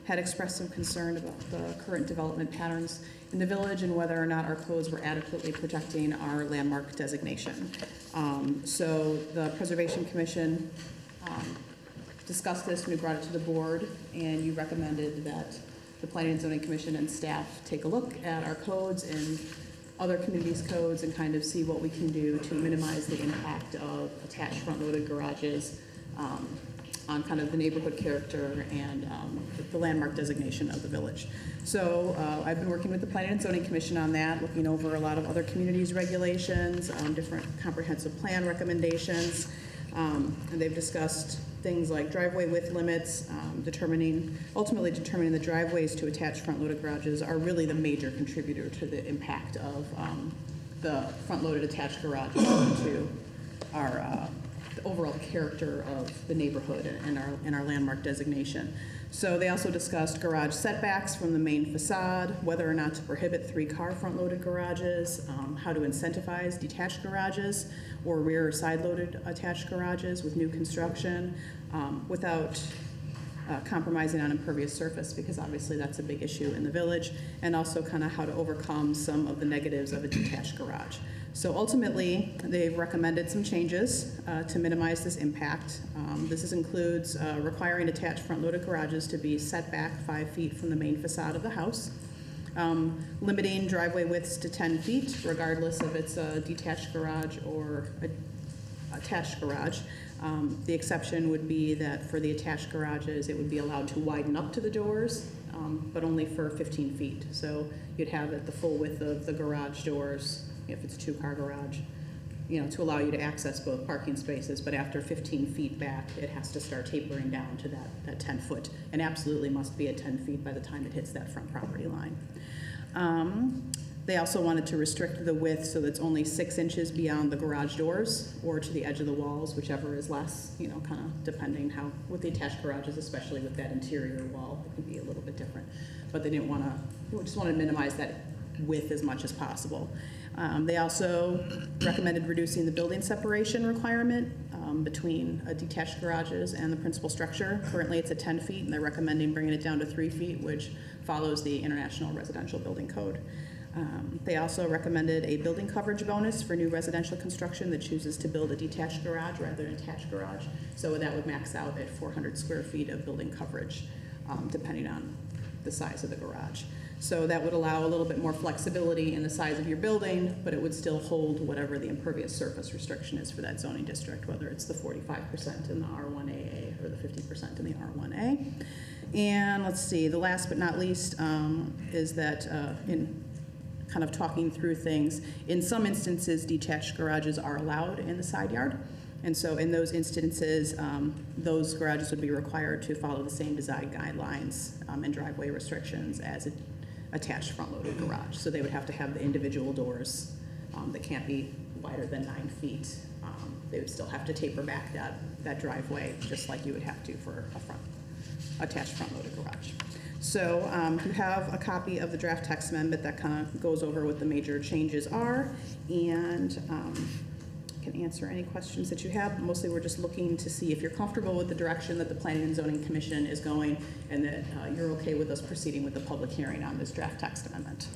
had expressed some concern about the current development patterns in the village and whether or not our codes were adequately protecting our landmark designation. So the Preservation Commission discussed this when we brought it to the board, and you recommended that the Planning and Zoning Commission and staff take a look at our codes and other communities' codes and kind of see what we can do to minimize the impact of attached front-loaded garages on kind of the neighborhood character and the landmark designation of the village. So I've been working with the Planning and Zoning Commission on that, looking over a lot of other communities' regulations, different comprehensive plan recommendations, and they've discussed things like driveway width limits, ultimately determining the driveways to attach front-loaded garages are really the major contributor to the impact of the front-loaded attached garage into our the overall character of the neighborhood and our landmark designation. So they also discussed garage setbacks from the main facade, whether or not to prohibit 3-car front-loaded garages, how to incentivize detached garages or rear or side-loaded attached garages with new construction without compromising on impervious surface, because obviously that's a big issue in the village, and also kind of how to overcome some of the negatives of a detached garage. So ultimately, they've recommended some changes to minimize this impact. This includes requiring attached front-loaded garages to be set back 5 feet from the main facade of the house, limiting driveway widths to 10 feet, regardless if it's a detached garage or a attached garage. The exception would be that for the attached garages, it would be allowed to widen up to the doors, but only for 15 feet. So you'd have it the full width of the garage doors, if it's a 2-car garage, to allow you to access both parking spaces, but after 15 feet back, it has to start tapering down to that 10 foot, and absolutely must be at 10 feet by the time it hits that front property line. They also wanted to restrict the width so that it's only 6 inches beyond the garage doors or to the edge of the walls, whichever is less, kind of depending how, with the attached garages, especially with that interior wall, it can be a little bit different. But they didn't want to, they just wanted to minimize that width as much as possible. They also recommended reducing the building separation requirement between detached garages and the principal structure. Currently it's at 10 feet, and they're recommending bringing it down to 3 feet, which follows the International Residential Building Code. They also recommended a building coverage bonus for new residential construction that chooses to build a detached garage rather than attached garage. So that would max out at 400 square feet of building coverage, depending on the size of the garage. So that would allow a little bit more flexibility in the size of your building, but it would still hold whatever the impervious surface restriction is for that zoning district, whether it's the 45% in the R1AA or the 50% in the R1A. And let's see, the last but not least is that in kind of talking through things, in some instances, detached garages are allowed in the side yard. And so in those instances, those garages would be required to follow the same design guidelines and driveway restrictions as an attached front-loaded garage. So they would have to have the individual doors that can't be wider than 9 feet. They would still have to taper back that driveway, just like you would have to for a attached front-loaded garage. So you have a copy of the draft text amendment that kind of goes over what the major changes are, and can answer any questions that you have. Mostly we're just looking to see if you're comfortable with the direction that the Planning and Zoning Commission is going, and that you're okay with us proceeding with the public hearing on this draft text amendment.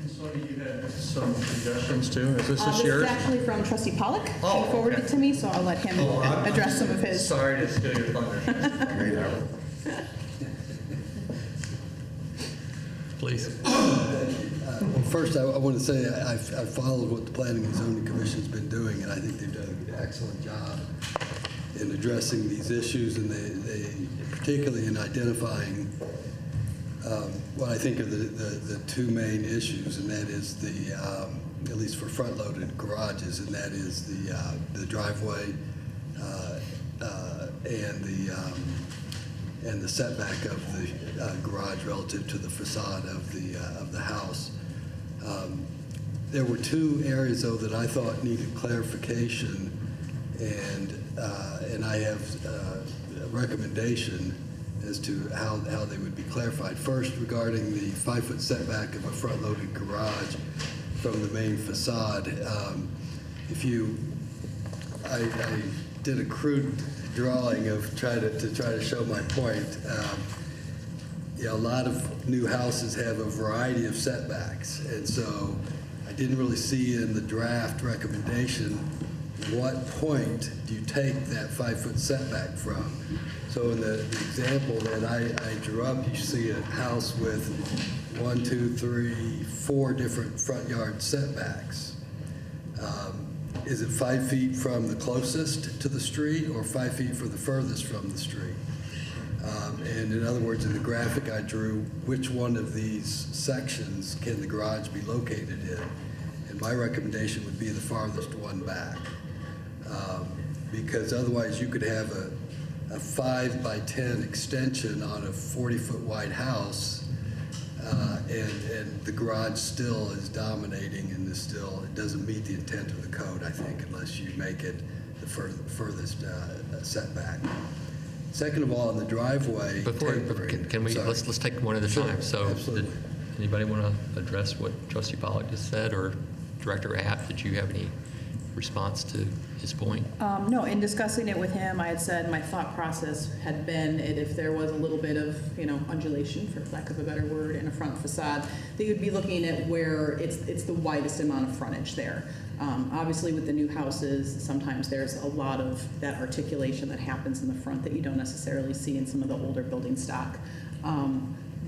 And so you had some suggestions too. Is this yours?
This is actually from Trustee Pollock. He forwarded it to me, so I'll let him address some of his.
Sorry to steal your thunder.
Please.
Well, first, I want to say I've followed what the Planning and Zoning Commission's been doing, and I think they've done an excellent job in addressing these issues, and they particularly in identifying what I think are the 2 main issues, and that is the, at least for front-loaded garages, and that is the driveway and the setback of the garage relative to the facade of the house. There were 2 areas, though, that I thought needed clarification, and I have a recommendation as to how they would be clarified. First, regarding the 5-foot setback of a front-loaded garage from the main facade. I did a crude drawing of try to show my point. A lot of new houses have a variety of setbacks, and so I didn't really see in the draft recommendation what point do you take that 5-foot setback from. So in the example that I drew up, you see a house with 1, 2, 3, 4 different front yard setbacks. Is it 5 feet from the closest to the street or 5 feet from the furthest from the street? And in other words, in the graphic I drew, which one of these sections can the garage be located in? And my recommendation would be the farthest one back. Because otherwise you could have a 5 by 10 extension on a 40-foot wide house And the garage still is dominating and it doesn't meet the intent of the code, I think, unless you make it the furthest setback. Second of all, in the driveway.
Can we,
Sorry.
let's take one at a
Sure,
time. So
absolutely.
did anybody want to address what Trustee Pollack just said, or Director App, did you have any response to his point?
No, in discussing it with him, I had said my thought process had been if there was a little bit of, undulation, for lack of a better word, in a front facade, that you'd be looking at where it's the widest amount of frontage there. Obviously, with the new houses, sometimes there's a lot of that articulation that happens in the front that you don't necessarily see in some of the older building stock.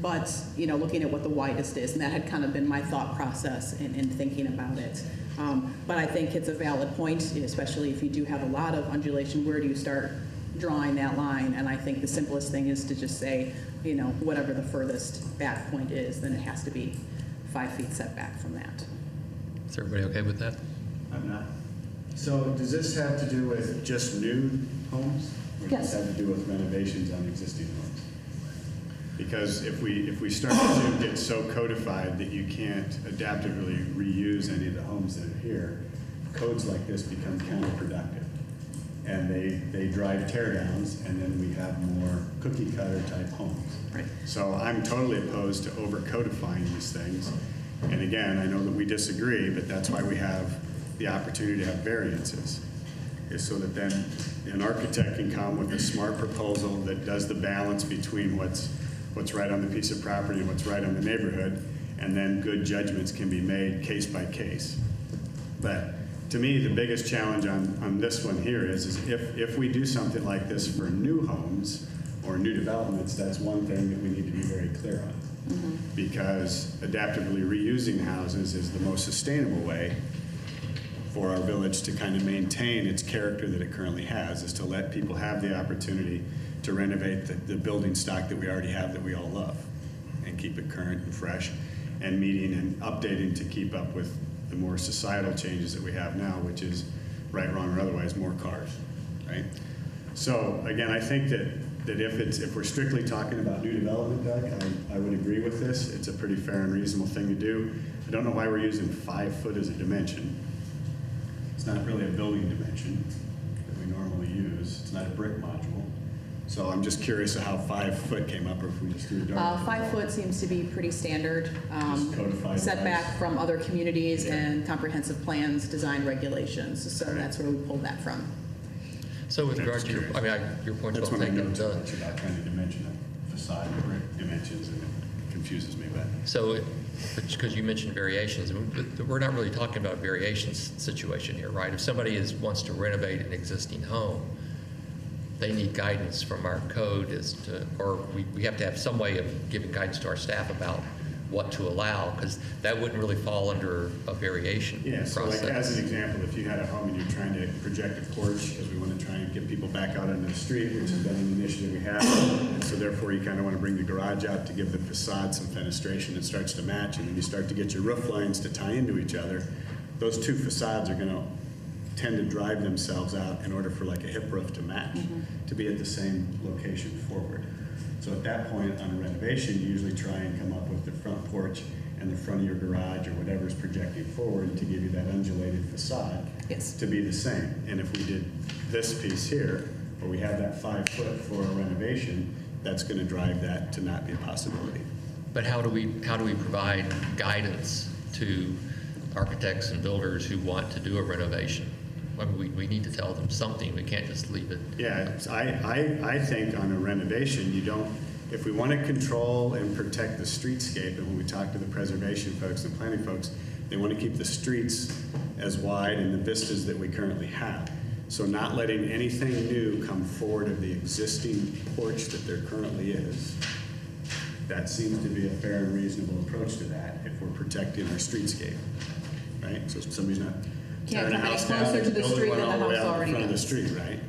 But, looking at what the widest is, and that had kind of been my thought process in thinking about it. But I think it's a valid point, especially if you do have a lot of undulation, where do you start drawing that line? And I think the simplest thing is to just say, whatever the furthest back point is, then it has to be 5 feet setback from that.
Is everybody okay with that?
I'm not. So does this have to do with just new homes? Or
Yes.
does it have to do with renovations on existing homes? Because if we start to get so codified that you can't adaptively reuse any of the homes that are here, codes like this become counterproductive. And they drive tear downs, and then we have more cookie cutter type homes.
Right.
So I'm totally opposed to over codifying these things. And again, I know that we disagree, but that's why we have the opportunity to have variances, is so that then an architect can come with a smart proposal that does the balance between what's right on the piece of property and what's right on the neighborhood, and then good judgments can be made case by case. But to me, the biggest challenge on this one here is if we do something like this for new homes or new developments, that's one thing that we need to be very clear on. Mm-hmm. Because adaptively reusing houses is the most sustainable way for our village to kind of maintain its character that it currently has, is to let people have the opportunity to renovate the building stock that we already have that we all love and keep it current and fresh and meeting and updating to keep up with the more societal changes that we have now, which is right, wrong, or otherwise more cars, right? So again, I think that if we're strictly talking about new development, Doug, I would agree with this. It's a pretty fair and reasonable thing to do. I don't know why we're using 5 foot as a dimension. It's not really a building dimension that we normally use. It's not a brick module. So I'm just curious of how 5 foot came up, or if we just do a dark.
5 foot seems to be pretty standard.
Just codified
Setback from other communities
Yeah.
and comprehensive plans, design regulations. So that's where we pulled that from.
So with regard to your point's
That's
well
when I know
taken.
too much about trying to dimension a facade or brick dimensions, and it confuses me, but.
So, because you mentioned variations, we're not really talking about a variations situation here, right? If somebody wants to renovate an existing home, they need guidance from our code or we have to have some way of giving guidance to our staff about what to allow, because that wouldn't really fall under a variation
Yeah,
process.
so like as an example, if you had a home and you're trying to project a porch, because we want to try and get people back out onto the street, which has been an initiative we have, and so therefore you kind of want to bring the garage out to give the facade some fenestration that starts to match, and then you start to get your roof lines to tie into each other. Those two facades are going to tend to drive themselves out in order for like a hip roof to match, to be at the same location forward. So at that point on a renovation, you usually try and come up with the front porch and the front of your garage or whatever's projecting forward to give you that undulated facade to be the same. And if we did this piece here, where we have that 5 foot for a renovation, that's going to drive that to not be a possibility.
But how do we provide guidance to architects and builders who want to do a renovation? I mean, we need to tell them something. We can't just leave it.
Yeah, I think on a renovation, you don't, if we want to control and protect the streetscape, and when we talk to the preservation folks and planning folks, they want to keep the streets as wide and the vistas that we currently have. So not letting anything new come forward of the existing porch that there currently is, that seems to be a fair and reasonable approach to that if we're protecting our streetscape, right? So somebody's not
Can't
tearing a
come any
house down
closer
and
to the
building
street
one
than the
all the way
house
out in
already
front of the
does.
street, right?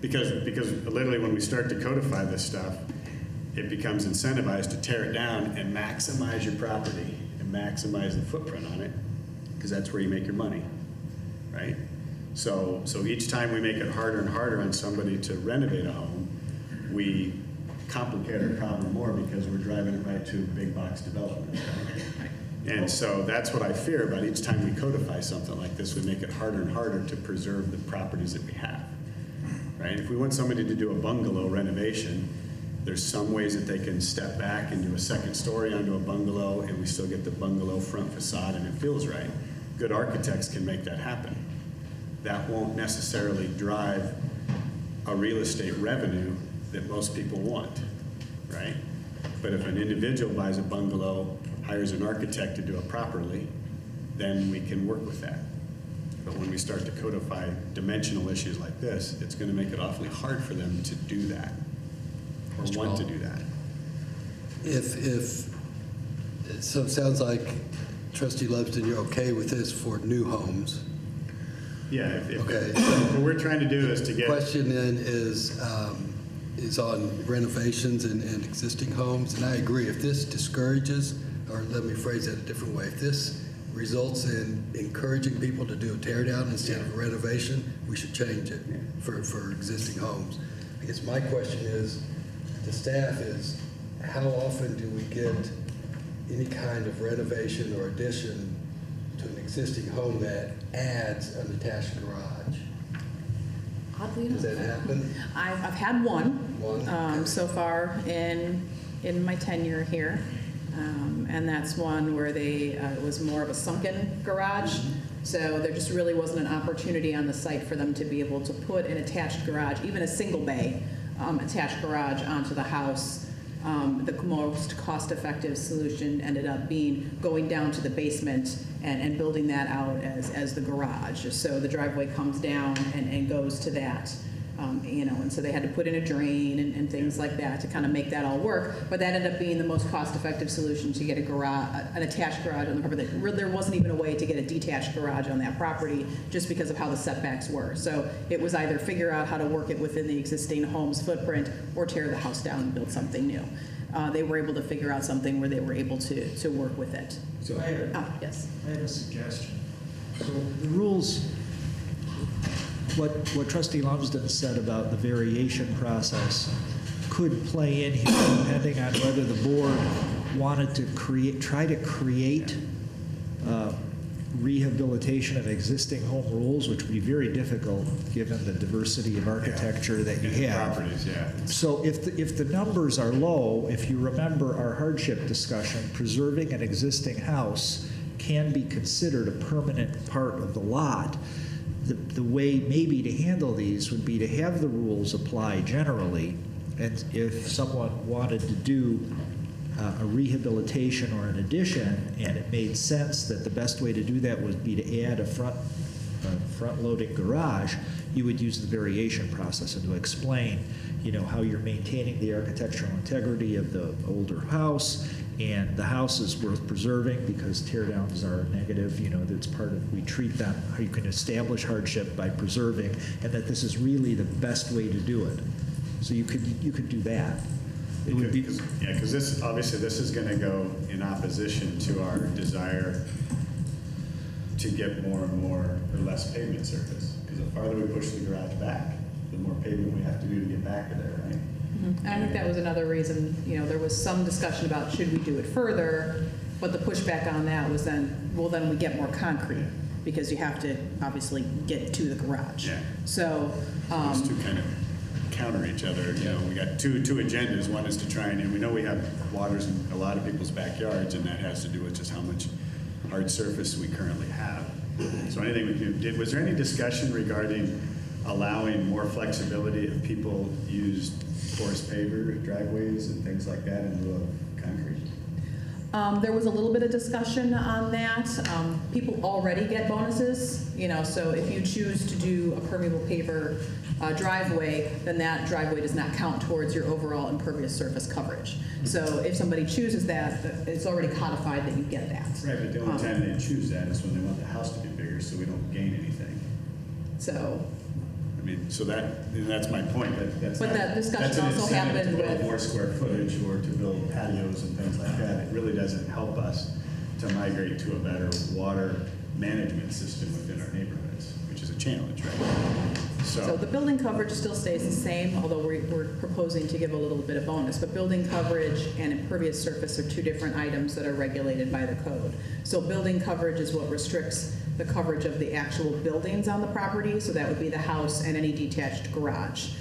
Because literally when we start to codify this stuff, it becomes incentivized to tear it down and maximize your property and maximize the footprint on it, because that's where you make your money, right? So each time we make it harder and harder on somebody to renovate a home, we complicate our problem more because we're driving it right to big box development. Right? And so that's what I fear about each time we codify something like this, we make it harder and harder to preserve the properties that we have. Right? If we want somebody to do a bungalow renovation, there's some ways that they can step back and do a second story onto a bungalow and we still get the bungalow front facade and it feels right. Good architects can make that happen. That won't necessarily drive a real estate revenue that most people want, right? But if an individual buys a bungalow, hires an architect to do it properly, then we can work with that. But when we start to codify dimensional issues like this, it's going to make it awfully hard for them to do that or want to do that.
So it sounds like Trustee Lubston, you're okay with this for new homes.
Yeah.
Okay.
What we're trying to do is to get.
Question then is on renovations and existing homes, and I agree. If this discourages, or let me phrase that a different way, if this results in encouraging people to do a tear down instead of a renovation, we should change it for existing homes. I guess my question is, to staff is, how often do we get any kind of renovation or addition to an existing home that adds an attached garage?
Oddly enough.
Does that happen?
I've had one so far in my tenure here. And that's one where it was more of a sunken garage. So there just really wasn't an opportunity on the site for them to be able to put an attached garage, even a single bay attached garage onto the house. The most cost-effective solution ended up being going down to the basement and building that out as the garage. So the driveway comes down and goes to that. And so they had to put in a drain and things like that to kind of make that all work. But that ended up being the most cost-effective solution to get an attached garage on the property. There wasn't even a way to get a detached garage on that property just because of how the setbacks were. So it was either figure out how to work it within the existing home's footprint or tear the house down and build something new. They were able to figure out something where they were able to work with it.
So
Yes.
I have a suggestion. So the rules, what Trustee Lumsden said about the variation process could play in here depending on whether the board wanted to try to create rehabilitation of existing home rules, which would be very difficult given the diversity of architecture that you have.
Properties, yeah.
So if the numbers are low, if you remember our hardship discussion, preserving an existing house can be considered a permanent part of the lot. The way maybe to handle these would be to have the rules apply generally, and if someone wanted to do a rehabilitation or an addition, and it made sense that the best way to do that would be to add a front-loading garage, you would use the variation process and to explain, how you're maintaining the architectural integrity of the older house, and the house is worth preserving because tear downs are negative, that's part of, we treat them, how you can establish hardship by preserving, and that this is really the best way to do it. So you could do that. It would be,
because this is going to go in opposition to our desire to get more and more or less pavement surface. Because the farther we push the garage back, the more pavement we have to do to get back to there, right?
And I think that was another reason, there was some discussion about should we do it further, but the pushback on that was then we get more concrete because you have to obviously get to the garage.
Yeah.
So
those two kind of counter each other. We got two agendas. One is to try and we know we have waters in a lot of people's backyards, and that has to do with just how much hard surface we currently have. So anything we can do. Was there any discussion regarding allowing more flexibility if people used porous paver driveways and things like that in lieu of concrete?
There was a little bit of discussion on that. People already get bonuses, so if you choose to do a permeable paver driveway, then that driveway does not count towards your overall impervious surface coverage. So if somebody chooses that, it's already codified that you get that.
Right, but the only time they choose that is when they want the house to be bigger, so we don't gain anything.
So.
So that's my point.
That discussion also happened
to build
with
more square footage or to build patios and things like that. It really doesn't help us to migrate to a better water management system within our neighborhoods, which is a challenge, right?
So the building coverage still stays the same, although we're proposing to give a little bit of bonus. But building coverage and impervious surface are two different items that are regulated by the code. So building coverage is what restricts the coverage of the actual buildings on the property, so that would be the house and any detached garage.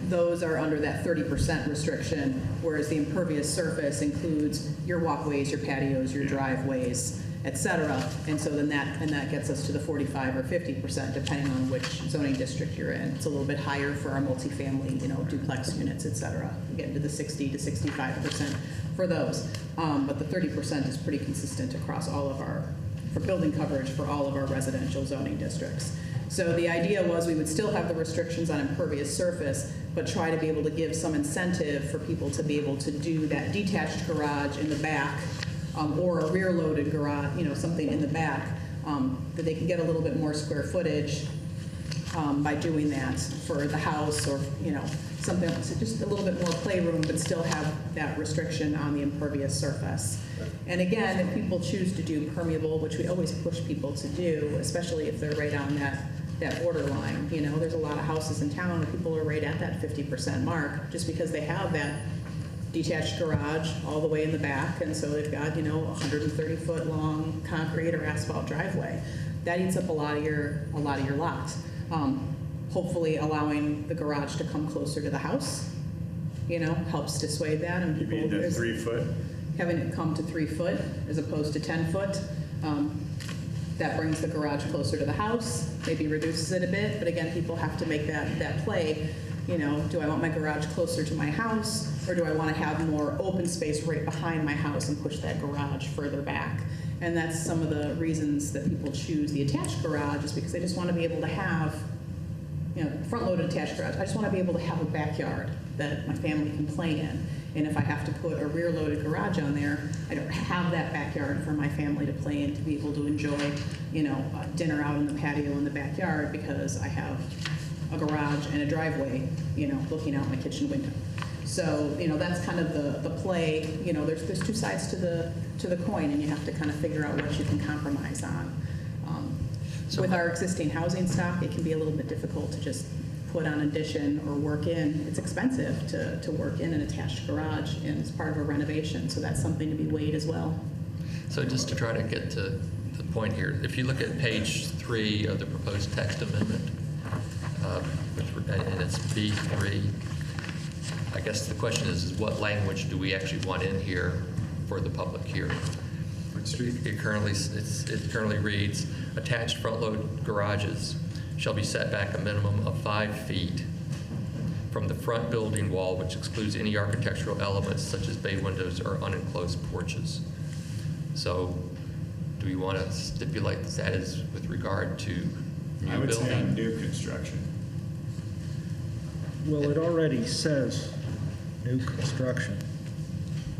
Those are under that 30% restriction, whereas the impervious surface includes your walkways, your patios, your driveways, et cetera. And so then that gets us to the 45 or 50%, depending on which zoning district you're in. It's a little bit higher for our multifamily, duplex units, et cetera. We get into the 60 to 65% for those. But the 30% is pretty consistent across all of for building coverage for all of our residential zoning districts. So the idea was we would still have the restrictions on impervious surface, but try to be able to give some incentive for people to be able to do that detached garage in the back, or a rear-loaded garage, something in the back, that they can get a little bit more square footage by doing that for the house, or something, so just a little bit more playroom, but still have that restriction on the impervious surface. And again, if people choose to do permeable, which we always push people to do, especially if they're right on that borderline, there's a lot of houses in town where people are right at that 50% mark, just because they have that detached garage all the way in the back, and so they've got 130-foot long concrete or asphalt driveway. That eats up a lot of your lot. Hopefully, allowing the garage to come closer to the house, helps dissuade that. And
You mean the 3 foot?
Having it come to 3 foot as opposed to 10 foot. That brings the garage closer to the house, maybe reduces it a bit, but again, people have to make that play. Do I want my garage closer to my house, or do I want to have more open space right behind my house and push that garage further back? And that's some of the reasons that people choose the attached garage, is because they just want to be able to have, front-loaded attached garage. I just want to be able to have a backyard that my family can play in. And if I have to put a rear-loaded garage on there, I don't have that backyard for my family to play in, to be able to enjoy, dinner out in the patio in the backyard, because I have a garage and a driveway, looking out my kitchen window. So, that's kind of the play. There's two sides to the coin, and you have to kind of figure out what you can compromise on. With our existing housing stock, it can be a little bit difficult to just put on addition or work in. It's expensive to work in an attached garage, and it's part of a renovation, so that's something to be weighed as well.
So just to try to get to the point here, if you look at page 3 of the proposed text amendment, and it's B3, I guess the question is what language do we actually want in here for the public hearing? It currently reads, attached front-load garages shall be set back a minimum of 5 feet from the front building wall, which excludes any architectural elements such as bay windows or unenclosed porches. So do we want to stipulate that is with regard to new
I would say on
building?
new construction.
Well, it already says new construction.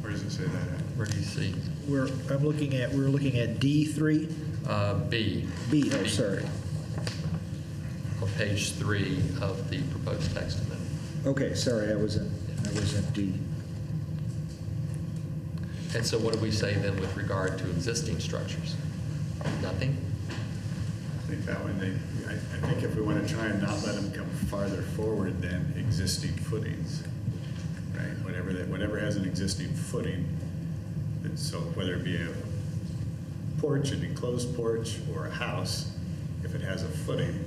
Where does it say that at?
Where do you see?
We're looking at D3?
B.
B, oh, sorry.
On page 3 of the proposed text amendment.
Okay, sorry, I was in D.
And so what do we say then with regard to existing structures? Nothing?
I think that one, I think if we want to try and not let them come farther forward than existing footings, right? Whatever has an existing footing, so whether it be a porch, an enclosed porch, or a house, if it has a footing,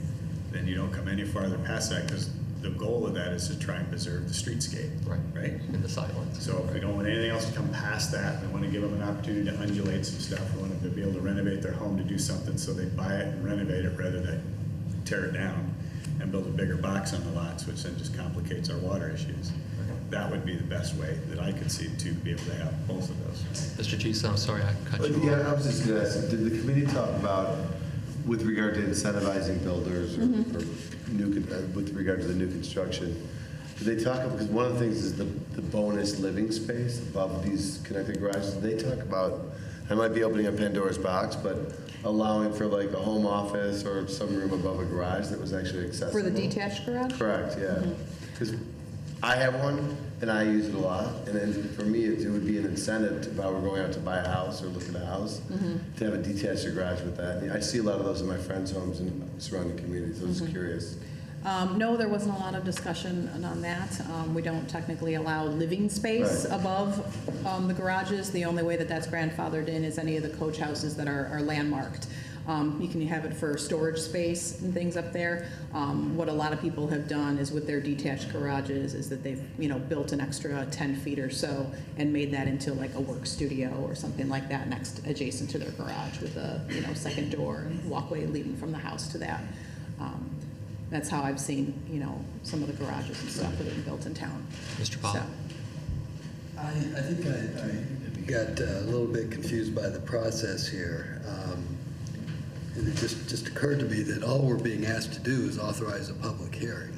then you don't come any farther past that, because the goal of that is to try and preserve the streetscape. Right?
In the sidelines.
So if we don't want anything else to come past that, we want to give them an opportunity to undulate some stuff. We want them to be able to renovate their home to do something, so they buy it and renovate it rather than tear it down and build a bigger box on the lots, which then just complicates our water issues. That would be the best way that I could see to be able to have both of those.
Mr. Chiesa, I'm sorry I cut you off.
Yeah, I was just going to ask, did the committee talk about, with regard to incentivizing builders or with regard to the new construction, did they talk about, because one of the things is the bonus living space above these connected garages, did they talk about, I might be opening a Pandora's box, but allowing for like a home office or some room above a garage that was actually accessible?
For the detached garage?
Correct, yeah. Because I have one, and I use it a lot, and then for me, it would be an incentive if I were going out to buy a house or look at a house, to have a detached garage with that. And I see a lot of those in my friends' homes and surrounding communities, so I was curious.
No, there wasn't a lot of discussion on that. We don't technically allow living space above the garages. The only way that that's grandfathered in is any of the coach houses that are landmarked. You can have it for storage space and things up there. What a lot of people have done is with their detached garages is that they've, built an extra 10 feet or so and made that into like a work studio or something like that adjacent to their garage with a, second door and walkway leading from the house to that. That's how I've seen, some of the garages and stuff that have been built in town.
Mr. Powell?
So,
I think I got a little bit confused by the process here. And it just occurred to me that all we're being asked to do is authorize a public hearing.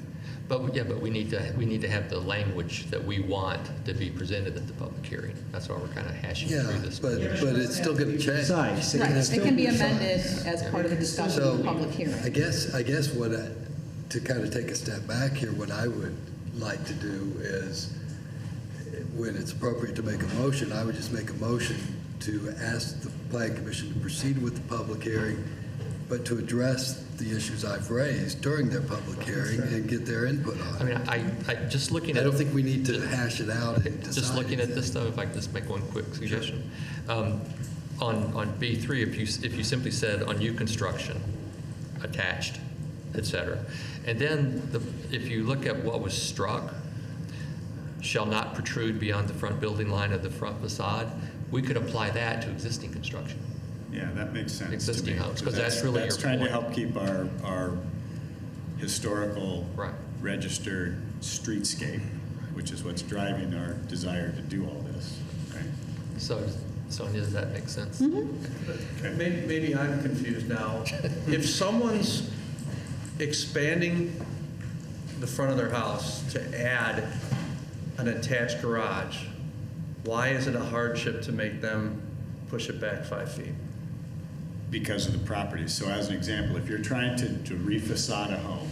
But we need to have the language that we want to be presented at the public hearing. That's why we're kind of hashing through this.
But it's still going to change.
right, it can be amended as part of the discussion of the public hearing.
I guess to kind of take a step back here, what I would like to do is, when it's appropriate to make a motion, I would just make a motion to ask the Plan Commission to proceed with the public hearing, but to address the issues I've raised during their public hearing and get their input on it.
I mean, I just looking at.
I don't think we need to hash it out and decide.
Just looking at this though, if I could just make one quick suggestion. On B3, if you simply said on new construction, attached, et cetera, and then if you look at what was struck, shall not protrude beyond the front building line of the front facade, we could apply that to existing construction.
Yeah, that makes sense.
Existing
to me,
homes, because that's really your
trying to
point.
help keep our historical registered streetscape, which is what's driving our desire to do all this, right?
So, Sonia, does that make sense?
Okay. Maybe I'm confused now. If someone's expanding the front of their house to add an attached garage, why is it a hardship to make them push it back 5 feet?
Because of the property. So as an example, if you're trying to refacade a home,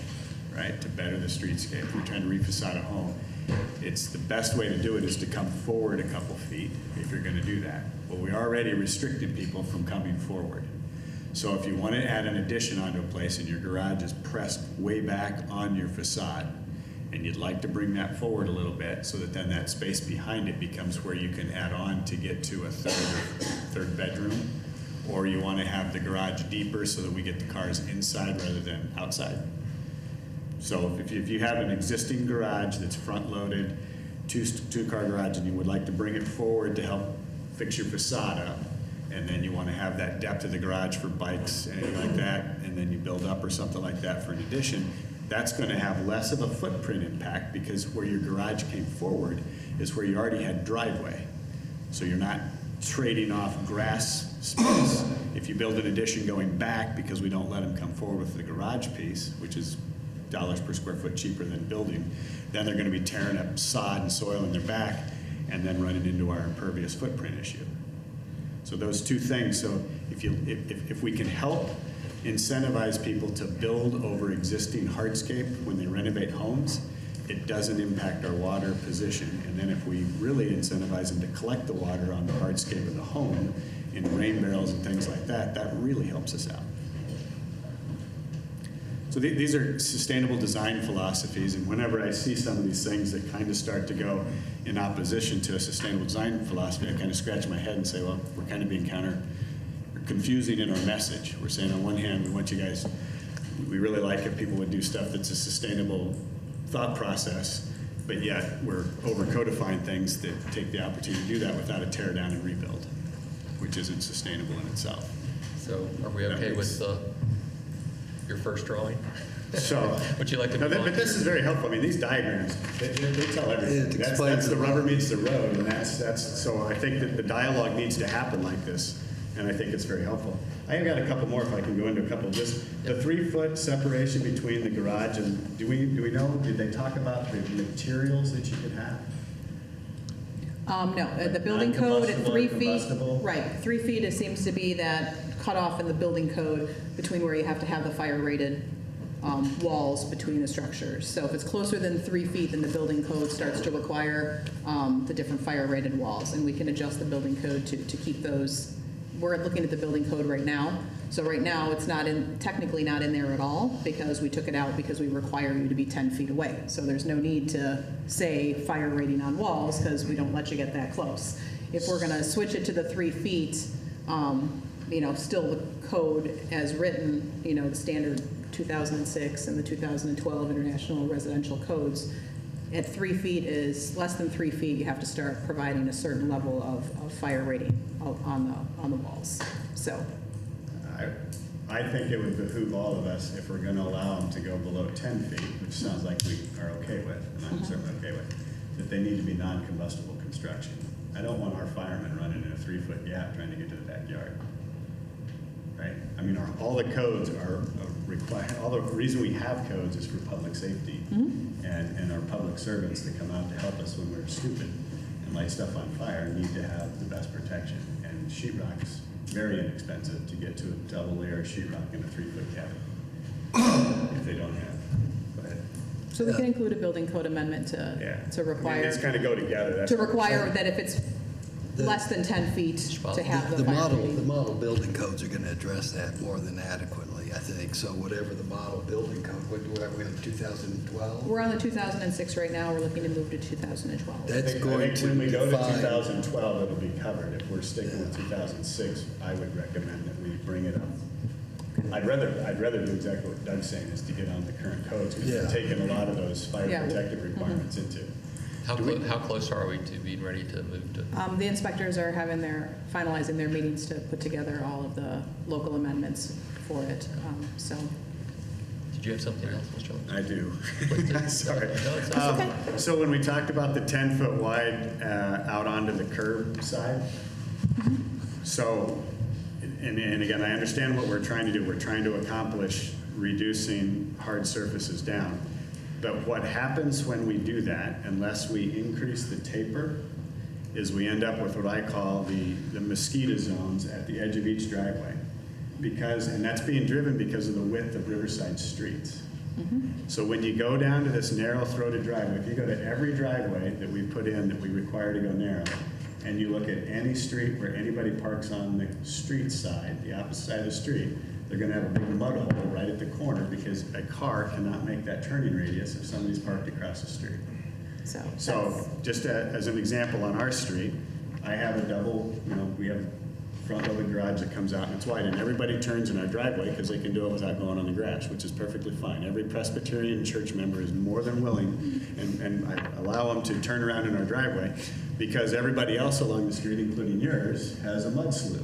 right, to better the streetscape, if you're trying to refacade a home, it's the best way to do it is to come forward a couple feet if you're going to do that. Well, we already restricted people from coming forward. So if you want to add an addition onto a place and your garage is pressed way back on your facade, and you'd like to bring that forward a little bit so that then that space behind it becomes where you can add on to get to a third bedroom, or you want to have the garage deeper so that we get the cars inside rather than outside. So if you have an existing garage that's front-loaded, two-car garage, and you would like to bring it forward to help fix your facade up, and then you want to have that depth of the garage for bikes, anything like that, and then you build up or something like that for an addition, that's going to have less of a footprint impact because where your garage came forward is where you already had driveway. So you're not trading off grass space. If you build an addition going back because we don't let them come forward with the garage piece, which is dollars per square foot cheaper than building, then they're going to be tearing up sod and soil in their back and then running into our impervious footprint issue. So those two things, so if we can help incentivize people to build over existing hardscape when they renovate homes, it doesn't impact our water position. And then if we really incentivize them to collect the water on the hardscape of the home in rain barrels and things like that, that really helps us out. So these are sustainable design philosophies, and whenever I see some of these things that kind of start to go in opposition to a sustainable design philosophy, I kind of scratch my head and say, well, we're kind of being confusing in our message. We're saying on one hand, we want you guys, we really like if people would do stuff that's a sustainable thought process, but yet we're over-codifying things that take the opportunity to do that without a tear down and rebuild, which isn't sustainable in itself.
So are we okay with your first drawing?
So,
would you like to
no,
move on?
but this is very helpful. I mean, these diagrams, they tell everything. That's the rubber meets the road, and that's so I think that the dialogue needs to happen like this, and I think it's very helpful. I have got a couple more if I can go into a couple. Just the 3-foot separation between the garage and do we know? Did they talk about the materials that you could have?
No, the building code at 3 feet.
Combustible?
Right, 3 feet, it seems to be that cutoff in the building code between where you have to have the fire rated walls between the structures. So if it's closer than 3 feet, then the building code starts to require the different fire rated walls, and we can adjust the building code to keep those. We're looking at the building code right now, So right now, it's not in, technically not in there at all, because we took it out because we require you to be 10 feet away. So there's no need to say fire rating on walls, because we don't let you get that close. If we're gonna switch it to the 3 feet, you know, still the code as written, you know, the standard 2006 and the 2012 International Residential Codes, at 3 feet is, less than 3 feet, you have to start providing a certain level of fire rating on the walls, so.
I think it would behoove all of us, if we're gonna allow them to go below 10 feet, which sounds like we are okay with, and I'm certainly okay with, that they need to be non-combustible construction. I don't want our firemen running in a 3-foot gap trying to get to the backyard. Right? I mean, all the codes are required, all the reason we have codes is for public safety and our public servants that come out to help us when we're stupid and light stuff on fire need to have the best protection. And sheetrock's very inexpensive to get to a double layer of sheetrock in a 3-foot cabin if they don't have. Go ahead.
So we can include a building code amendment to require.
It's kind of go together. That's
To require that if it's less than 10 feet to have the fire rating.
The model building codes are going to address that more than adequately, I think. So whatever the model building code, what do we have, 2012?
We're on the 2006 right now, we're looking to move to 2012.
That's
I
going
think
to
when we go to
define-
2012, it'll be covered. If we're sticking with 2006, I would recommend that we bring it up. I'd rather do exactly what Doug's saying, is to get on the current codes, because we're taking a lot of those fire
Yeah.
protective requirements into.
How close are we to being ready to move to?
The inspectors are finalizing their meetings to put together all of the local amendments for it, so.
Did you have something else, Mr. Owens?
I do. Sorry.
No, it's
okay.
So when we talked about the 10-foot wide out onto the curb side, so, and again, I understand what we're trying to do. We're trying to accomplish reducing hard surfaces down. But what happens when we do that, unless we increase the taper, is we end up with what I call the mosquito zones at the edge of each driveway. And that's being driven because of the width of Riverside streets. So when you go down to this narrow-throated driveway, if you go to every driveway that we put in that we require to go narrow, and you look at any street where anybody parks on the street side, the opposite side of the street, they're going to have a big mud hole right at the corner, because a car cannot make that turning radius if somebody's parked across the street. So just as an example, on our street, I have a double, we have front-loaded garage that comes out and it's wide, and everybody turns in our driveway because they can do it without going on the grass, which is perfectly fine. Every Presbyterian church member is more than willing, and I allow them to turn around in our driveway, because everybody else along the street, including yours, has a mud slough,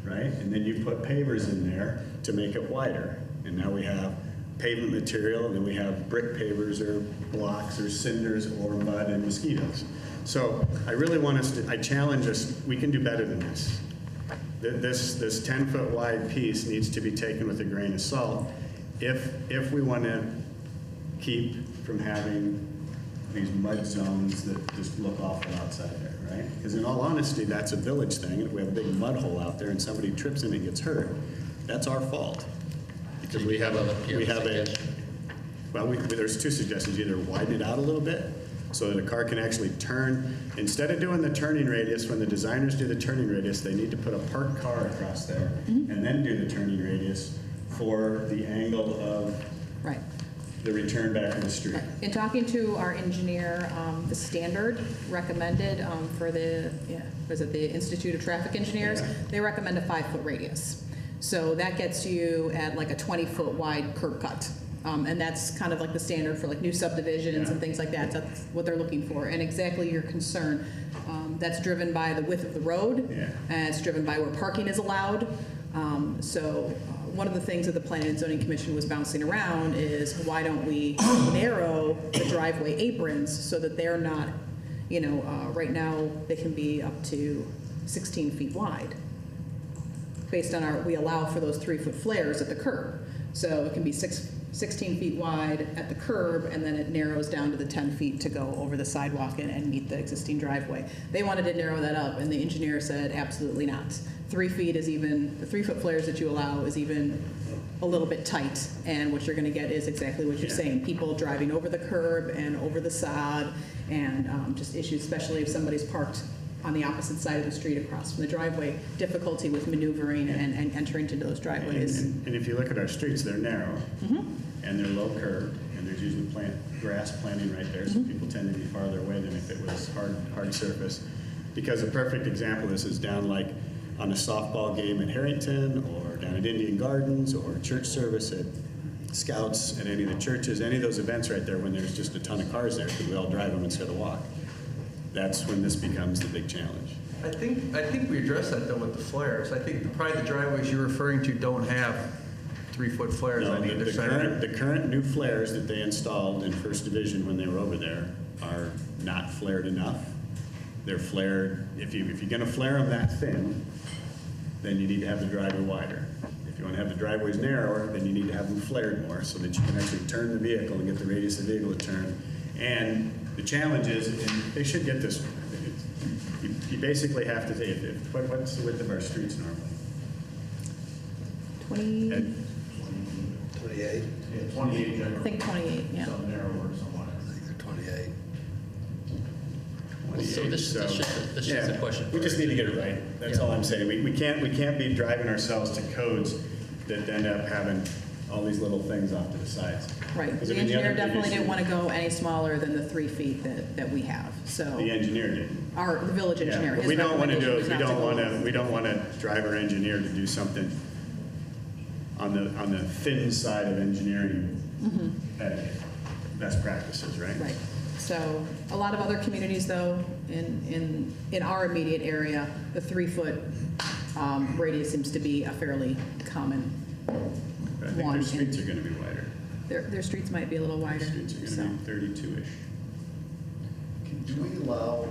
right? And then you put pavers in there to make it wider, and now we have pavement material, and then we have brick pavers or blocks or cinders or mud and mosquitoes. So I really want us to, I challenge us, we can do better than this. This 10-foot wide piece needs to be taken with a grain of salt if we want to keep from having these mud zones that just look awful outside there, right? Because in all honesty, that's a village thing. If we have a big mud hole out there and somebody trips in and gets hurt, that's our fault. Because there's two suggestions. Either widen it out a little bit so that a car can actually turn. Instead of doing the turning radius, when the designers do the turning radius, they need to put a parked car across there and then do the turning radius for the angle of the return back to the street.
In talking to our engineer, the standard recommended for the Institute of Traffic Engineers, they recommend a 5-foot radius. So that gets you at like a 20-foot wide curb cut. And that's kind of like the standard for like new subdivisions and things like that. So that's what they're looking for. And exactly your concern, that's driven by the width of the road, and it's driven by where parking is allowed. So one of the things that the Planning and Zoning Commission was bouncing around is, why don't we narrow the driveway aprons so that they're not, right now they can be up to 16 feet wide. Based on we allow for those 3-foot flares at the curb. So it can be 16 feet wide at the curb, and then it narrows down to the 10 feet to go over the sidewalk and meet the existing driveway. They wanted to narrow that up, and the engineer said absolutely not. 3 feet is even, the 3-foot flares that you allow is even a little bit tight, and what you're going to get is exactly what you're saying. People driving over the curb and over the sod, and just issues, especially if somebody's parked on the opposite side of the street across from the driveway, difficulty with maneuvering and entering into those driveways.
And if you look at our streets, they're narrow, and they're low curved, and there's usually grass planting right there, so people tend to be farther away than if it was hard surface. Because a perfect example of this is down like on a softball game at Harrington, or down at Indian Gardens, or church service at Scouts, at any of the churches, any of those events right there when there's just a ton of cars there, because we all drive them instead of walk. That's when this becomes the big challenge.
I think we addressed that though with the flares. I think probably the driveways you're referring to don't have 3-foot flares
No,
on either
the
side.
current new flares that they installed in First Division when they were over there are not flared enough. They're flared, if you're gonna flare them that thin, then you need to have the driveway wider. If you want to have the driveways narrower, then you need to have them flared more so that you can actually turn the vehicle and get the radius of the vehicle to turn. And the challenge is, and they should get this, you basically have to say, what's the width of our streets normally?
20,
Ed?
28.
Yeah, 28
I think 28, yeah.
Some narrower, somewhat.
I think they're 28.
So this is a question.
We just need to get it right. That's all I'm saying. We can't be driving ourselves to codes that end up having all these little things off to the sides.
Right.
'Cause,
The
I mean,
engineer
other big
definitely didn't
issue-
want to go any smaller than the 3 feet that we have, so.
The engineer did.
The village engineer.
Yeah, but
his
we don't want to do
recommendation
it.
was not to go-
We don't want to drive our engineer to do something on the thin side of engineering etiquette, best practices, right?
Right. So a lot of other communities, though, in our immediate area, the 3-foot radius seems to be a fairly common
But I think
one.
their streets are going to be wider.
Their streets might be a little wider.
Streets are
so.
going to be 32-ish.
Do we allow,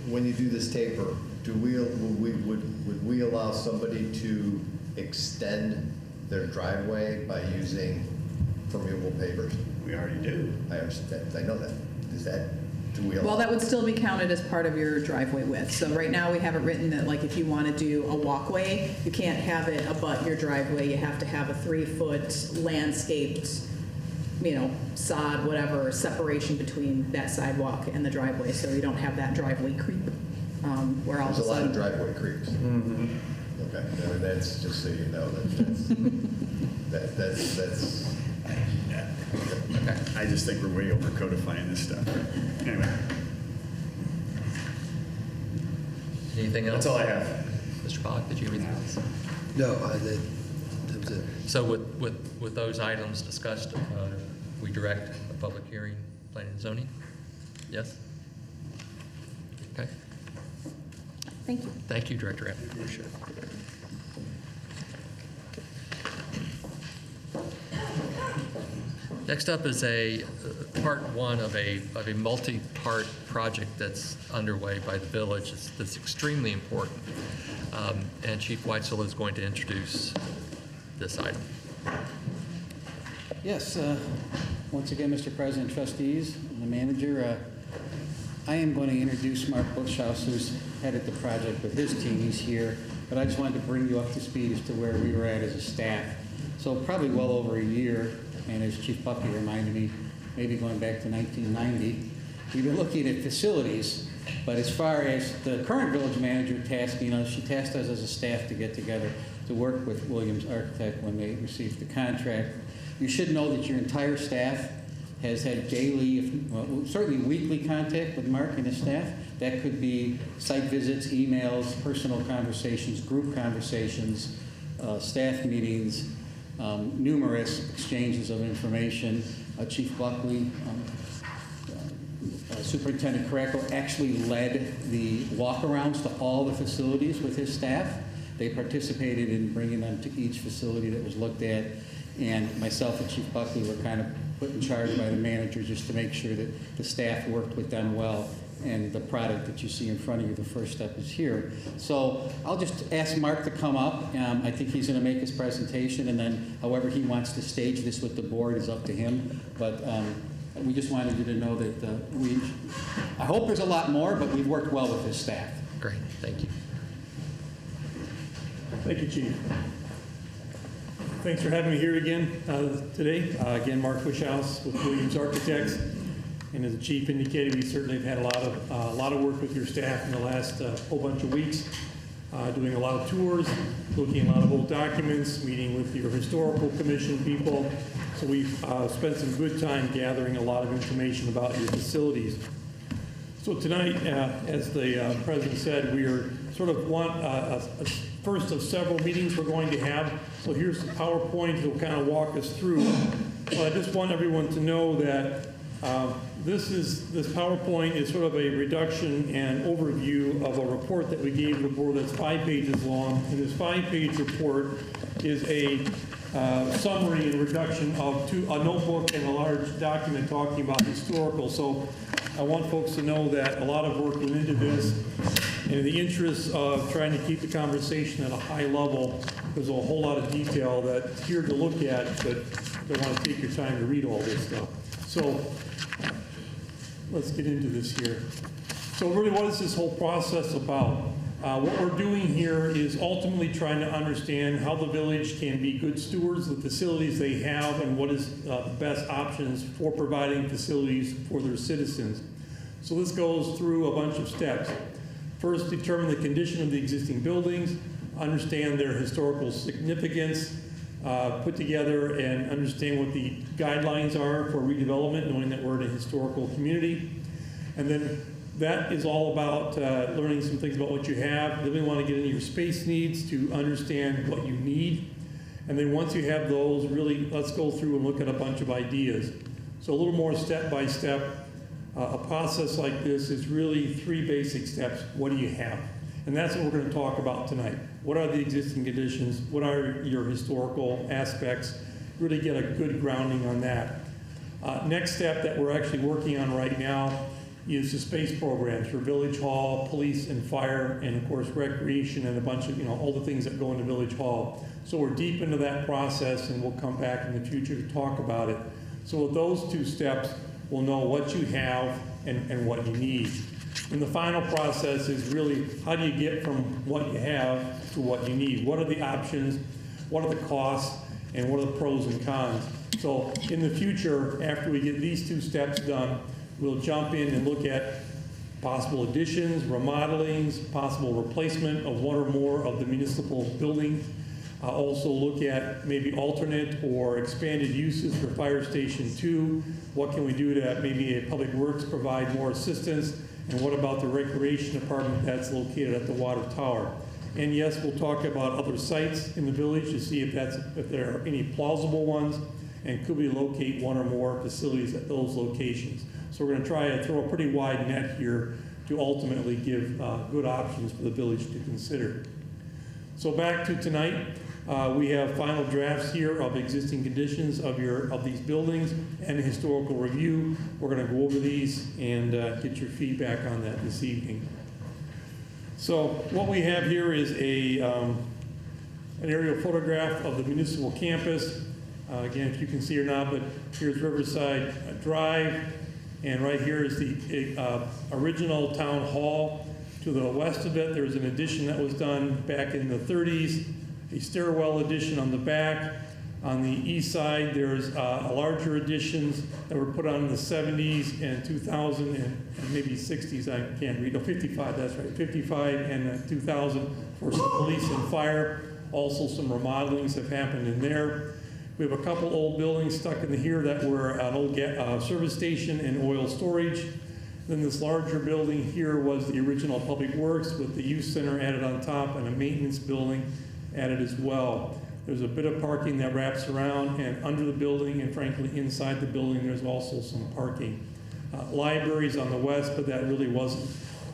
when you do this taper, would we allow somebody to extend their driveway by using permeable pavers?
We already do.
I understand, I know that. Do we allow?
Well, that would still be counted as part of your driveway width. So right now, we have it written that, like, if you want to do a walkway, you can't have it abut your driveway. You have to have a 3-foot landscaped, sod, whatever, separation between that sidewalk and the driveway, so you don't have that driveway creep, where all of a
There's a lot of
sudden.
driveway creeps. Okay, no, that's just so you know, that's.
I just think we're way over codifying this stuff. Anyway,
Anything else?
that's all I have.
Mr. Pollack, did you have anything else?
No, that was it.
So with those items discussed, we direct a public hearing, planning and zoning? Yes? Okay.
Thank you.
Thank you, Director Rapp. Sure. Next up is a part one of a multi-part project that's underway by the village that's extremely important. And Chief Weitzel is going to introduce this item.
Yes, once again, Mr. President, trustees, and the manager, I am going to introduce Mark Bushhouse, who's headed the project with his team. He's here, but I just wanted to bring you up to speed as to where we were at as a staff. So probably well over a year, and as Chief Buckley reminded me, maybe going back to 1990, we've been looking at facilities, but as far as the current village manager tasking us, she tasked us as a staff to get together to work with Williams Architect when they received the contract. You should know that your entire staff has had daily, certainly weekly contact with Mark and his staff. That could be site visits, emails, personal conversations, group conversations, staff meetings, numerous exchanges of information. Chief Buckley, Superintendent Caraco actually led the walkarounds to all the facilities with his staff. They participated in bringing them to each facility that was looked at, and myself and Chief Buckley were kind of put in charge by the manager just to make sure that the staff worked with them well, and the product that you see in front of you, the first step, is here. So I'll just ask Mark to come up. I think he's going to make his presentation, and then however he wants to stage this with the board is up to him. But we just wanted you to know that I hope there's a lot more, but we've worked well with his staff.
Great, thank you.
Thank you, Chief. Thanks for having me here again today. Again, Mark Bushhouse with Williams Architects. And as the chief indicated, we certainly have had a lot of work with your staff in the last whole bunch of weeks, doing a lot of tours, looking at a lot of old documents, meeting with your historical commission people. So we've spent some good time gathering a lot of information about your facilities. So tonight, as the president said, we are sort of a first of several meetings we're going to have. So here's the PowerPoint that will kind of walk us through. But I just want everyone to know that this PowerPoint is sort of a reduction and overview of a report that we gave the board that's 5 pages long. And this 5-page report is a summary and reduction of a notebook and a large document talking about historical. So I want folks to know that a lot of work went into this. And in the interest of trying to keep the conversation at a high level, there's a whole lot of detail that's here to look at, but you don't want to take your time to read all this stuff. So let's get into this here. So really, what is this whole process about? What we're doing here is ultimately trying to understand how the village can be good stewards of the facilities they have and what is the best options for providing facilities for their citizens. So this goes through a bunch of steps. First, determine the condition of the existing buildings, understand their historical significance, put together and understand what the guidelines are for redevelopment, knowing that we're in a historical community. And then that is all about learning some things about what you have. Then we want to get into your space needs to understand what you need. And then once you have those, really let's go through and look at a bunch of ideas. So a little more step by step. A process like this is really 3 basic steps. What do you have? And that's what we're going to talk about tonight. What are the existing conditions? What are your historical aspects? Really get a good grounding on that. Next step that we're actually working on right now is the space programs for Village Hall, police and fire, and of course recreation and a bunch of, all the things that go into Village Hall. So we're deep into that process and we'll come back in the future to talk about it. So with those 2 steps, we'll know what you have and what you need. And the final process is really how do you get from what you have to what you need? What are the options? What are the costs? And what are the pros and cons? So in the future, after we get these 2 steps done, we'll jump in and look at possible additions, remodelings, possible replacement of 1 or more of the municipal buildings. Also look at maybe alternate or expanded uses for Fire Station 2. What can we do to maybe a Public Works provide more assistance? And what about the Recreation Department that's located at the Water Tower? And yes, we'll talk about other sites in the village to see if there are any plausible ones, and could we locate 1 or more facilities at those locations. So we're going to try to throw a pretty wide net here to ultimately give good options for the village to consider. So back to tonight. We have final drafts here of existing conditions of these buildings and a historical review. We're going to go over these and get your feedback on that this evening. So what we have here is an aerial photograph of the municipal campus. Again, if you can see or not, but here's Riverside Drive, and right here is the original town hall. To the west of it, there's an addition that was done back in the 30s. A stairwell addition on the back. On the east side, there's larger additions that were put on in the 70s and 2000 and maybe 60s, I can't read, 55, that's right, 55 and 2000 for some police and fire. Also some remodelings have happened in there. We have a couple old buildings stuck in here that were an old service station and oil storage. Then this larger building here was the original Public Works with the youth center added on top and a maintenance building added as well. There's a bit of parking that wraps around and under the building, and frankly inside the building there's also some parking. Libraries on the west, but that really wasn't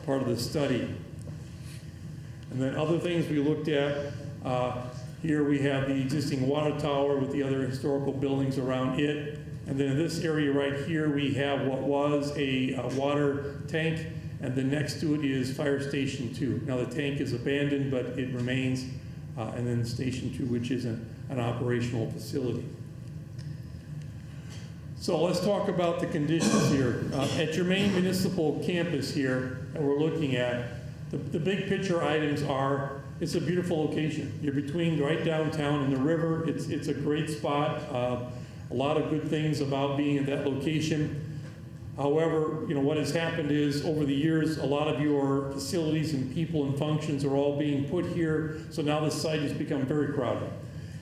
part of the study. And then other things we looked at, here we have the existing water tower with the other historical buildings around it. And then in this area right here we have what was a water tank, and then next to it is Fire Station 2. Now the tank is abandoned, but it remains. And then Station 2, which is an operational facility. So let's talk about the conditions here. At your main municipal campus here that we're looking at, the big picture items are, it's a beautiful location. You're between right downtown and the river. It's a great spot. A lot of good things about being at that location. However, what has happened is over the years, a lot of your facilities and people and functions are all being put here. So now the site has become very crowded.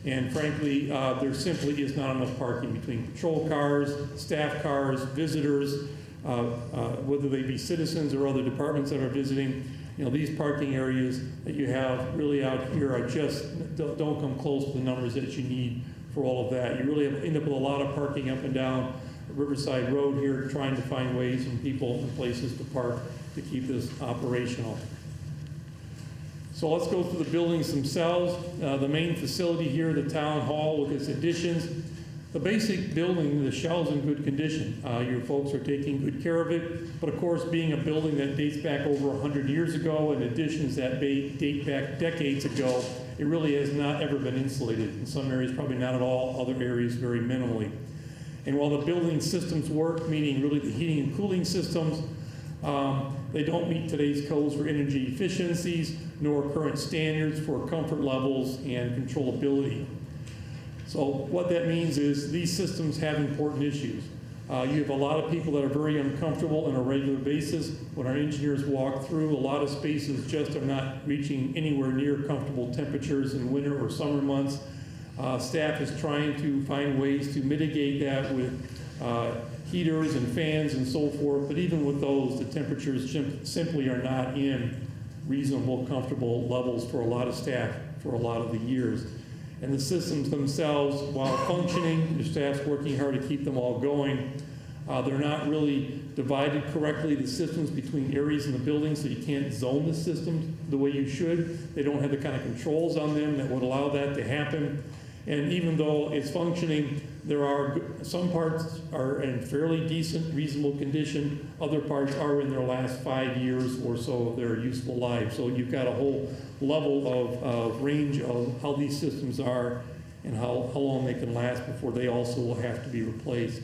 And frankly, there simply is not enough parking between patrol cars, staff cars, visitors, whether they be citizens or other departments that are visiting. These parking areas that you have really out here are just, don't come close to the numbers that you need for all of that. You really end up with a lot of parking up and down Riverside Road here, trying to find ways and people and places to park to keep this operational. So let's go through the buildings themselves. The main facility here, the town hall with its additions. The basic building, the shell's in good condition. Your folks are taking good care of it. But of course, being a building that dates back over 100 years ago and additions that date back decades ago, it really has not ever been insulated. In some areas, probably not at all. Other areas, very minimally. And while the building systems work, meaning really the heating and cooling systems, they don't meet today's codes for energy efficiencies, nor current standards for comfort levels and controllability. So what that means is these systems have important issues. You have a lot of people that are very uncomfortable on a regular basis. When our engineers walk through, a lot of spaces just are not reaching anywhere near comfortable temperatures in winter or summer months. Staff is trying to find ways to mitigate that with heaters and fans and so forth, but even with those, the temperatures simply are not in reasonable, comfortable levels for a lot of staff for a lot of the years. And the systems themselves, while functioning, the staff's working hard to keep them all going. They're not really divided correctly, the systems between areas in the building, so you can't zone the systems the way you should. They don't have the kind of controls on them that would allow that to happen. And even though it's functioning, there are some parts are in fairly decent, reasonable condition. Other parts are in their last 5 years or so of their useful life. So you've got a whole level of range of how these systems are and how long they can last before they also will have to be replaced.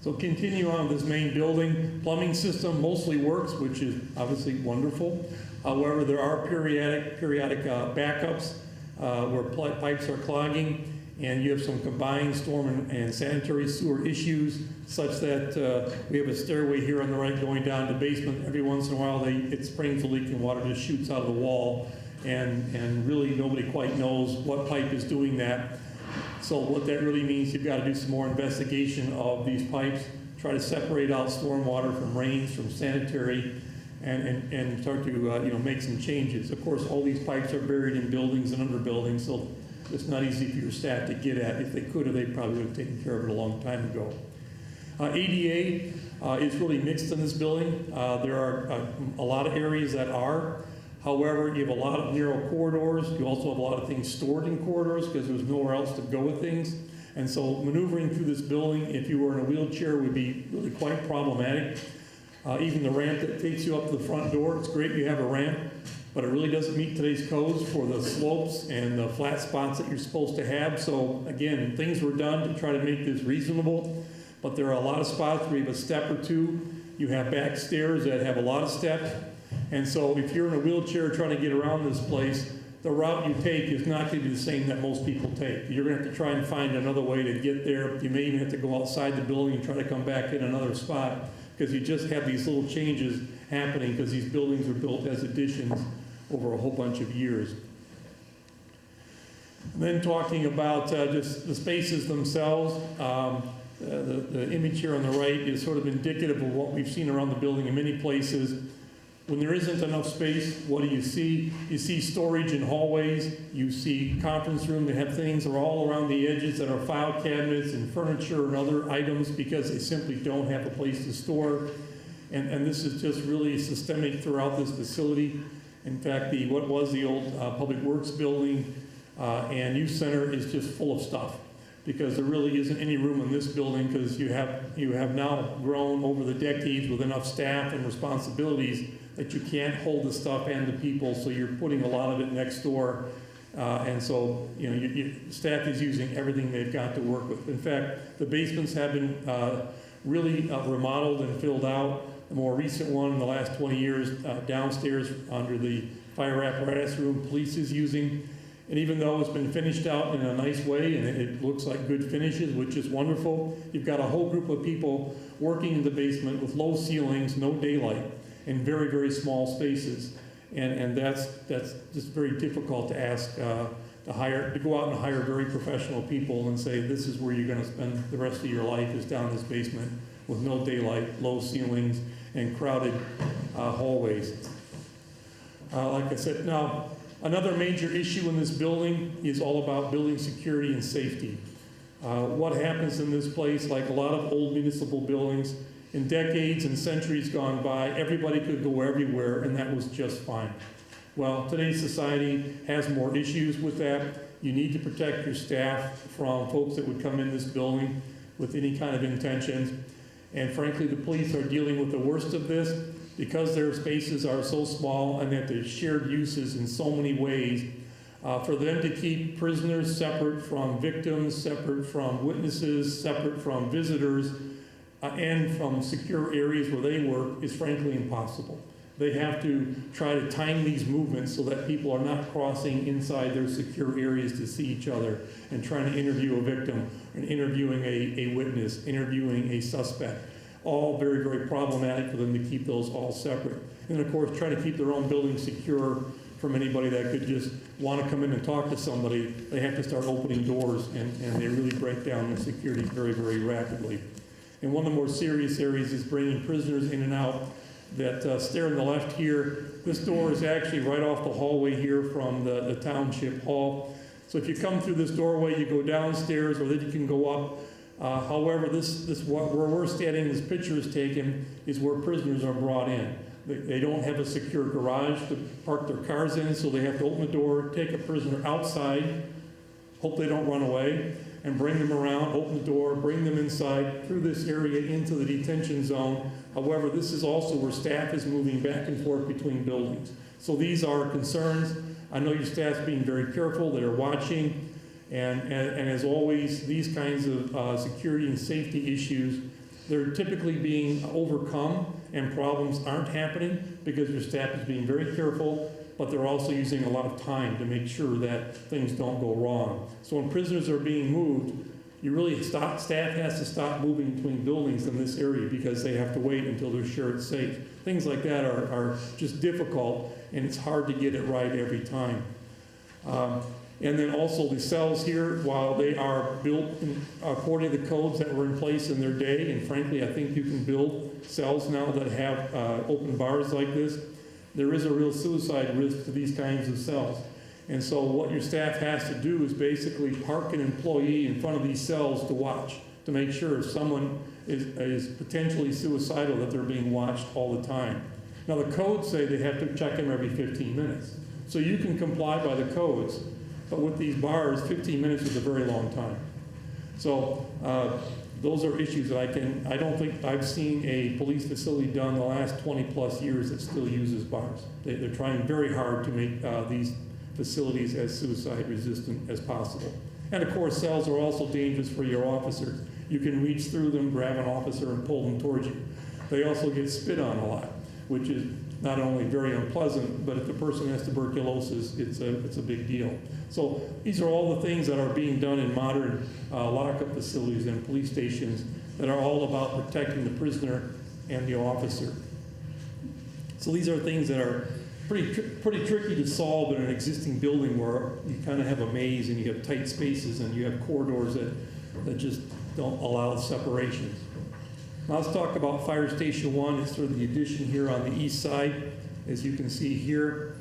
So continue on with this main building. Plumbing system mostly works, which is obviously wonderful. However, there are periodic backups where pipes are clogging, and you have some combined storm and sanitary sewer issues, such that we have a stairway here on the right going down to the basement. Every once in a while, it springs a leak and water just shoots out of the wall, and really nobody quite knows what pipe is doing that. So what that really means, you've got to do some more investigation of these pipes, try to separate out storm water from rains, from sanitary, and start to make some changes. Of course, all these pipes are buried in buildings and under buildings, so it's not easy for your staff to get at. If they could have, they probably would have taken care of it a long time ago. ADA is really mixed in this building. There are a lot of areas that are. However, you have a lot of narrow corridors. You also have a lot of things stored in corridors because there's nowhere else to go with things. And so maneuvering through this building, if you were in a wheelchair, would be really quite problematic. Even the ramp that takes you up to the front door, it's great you have a ramp, but it really doesn't meet today's codes for the slopes and the flat spots that you're supposed to have. So again, things were done to try to make this reasonable, but there are a lot of spots where you have a step or two. You have back stairs that have a lot of steps. And so if you're in a wheelchair trying to get around this place, the route you take is not going to be the same that most people take. You're going to have to try and find another way to get there. You may even have to go outside the building and try to come back in another spot, because you just have these little changes happening because these buildings are built as additions over a whole bunch of years. And then talking about just the spaces themselves, the image here on the right is sort of indicative of what we've seen around the building in many places. When there isn't enough space, what do you see? You see storage in hallways. You see conference room that have things that are all around the edges that are file cabinets and furniture and other items because they simply don't have a place to store. And this is just really systemic throughout this facility. In fact, what was the old Public Works building and youth center is just full of stuff, because there really isn't any room in this building, because you have now grown over the decades with enough staff and responsibilities that you can't hold the stuff and the people, so you're putting a lot of it next door. And so, staff is using everything they've got to work with. In fact, the basements have been really remodeled and filled out. The more recent one in the last 20 years, downstairs under the fire apparatus room, police is using. And even though it's been finished out in a nice way and it looks like good finishes, which is wonderful, you've got a whole group of people working in the basement with low ceilings, no daylight, in very, very small spaces. And that's just very difficult to ask to go out and hire very professional people and say, this is where you're going to spend the rest of your life, is down in this basement with no daylight, low ceilings, and crowded hallways. Like I said, now, another major issue in this building is all about building security and safety. What happens in this place, like a lot of old municipal buildings, in decades and centuries gone by, everybody could go everywhere, and that was just fine. Well, today's society has more issues with that. You need to protect your staff from folks that would come in this building with any kind of intentions. And frankly, the police are dealing with the worst of this because their spaces are so small and that there's shared uses in so many ways. For them to keep prisoners separate from victims, separate from witnesses, separate from visitors, and from secure areas where they work is frankly impossible. They have to try to time these movements so that people are not crossing inside their secure areas to see each other and trying to interview a victim and interviewing a witness, interviewing a suspect. All very, very problematic for them to keep those all separate. And of course, try to keep their own building secure from anybody that could just want to come in and talk to somebody. They have to start opening doors, and they really break down the security very, very rapidly. And one of the more serious areas is bringing prisoners in and out. That stair on the left here, this door is actually right off the hallway here from the township hall. So if you come through this doorway, you go downstairs, or then you can go up. However, where we're standing, this picture is taken, is where prisoners are brought in. They don't have a secure garage to park their cars in, so they have to open the door, take a prisoner outside, hope they don't run away, and bring them around, open the door, bring them inside through this area into the detention zone. However, this is also where staff is moving back and forth between buildings. So these are concerns. I know your staff's being very careful, they're watching, and as always, these kinds of security and safety issues, they're typically being overcome and problems aren't happening because your staff is being very careful, but they're also using a lot of time to make sure that things don't go wrong. So when prisoners are being moved, staff has to stop moving between buildings in this area because they have to wait until they're sure it's safe. Things like that are just difficult, and it's hard to get it right every time. And then also the cells here, while they are built according to the codes that were in place in their day, and frankly, I think you can build cells now that have open bars like this, there is a real suicide risk to these kinds of cells. And so what your staff has to do is basically park an employee in front of these cells to watch, to make sure if someone is potentially suicidal that they're being watched all the time. Now the codes say they have to check them every 15 minutes. So you can comply by the codes, but with these bars, 15 minutes is a very long time. So those are issues that I don't think I've seen a police facility done the last 20 plus years that still uses bars. They're trying very hard to make these facilities as suicide resistant as possible. And of course, cells are also dangerous for your officers. You can reach through them, grab an officer, and pull them towards you. They also get spit on a lot, which is not only very unpleasant, but if the person has tuberculosis, it's a big deal. So these are all the things that are being done in modern lockup facilities and police stations that are all about protecting the prisoner and the officer. So these are things that are pretty tricky to solve in an existing building where you kind of have a maze and you have tight spaces and you have corridors that just don't allow separations. Now let's talk about Fire Station 1. It's sort of the addition here on the east side, as you can see here.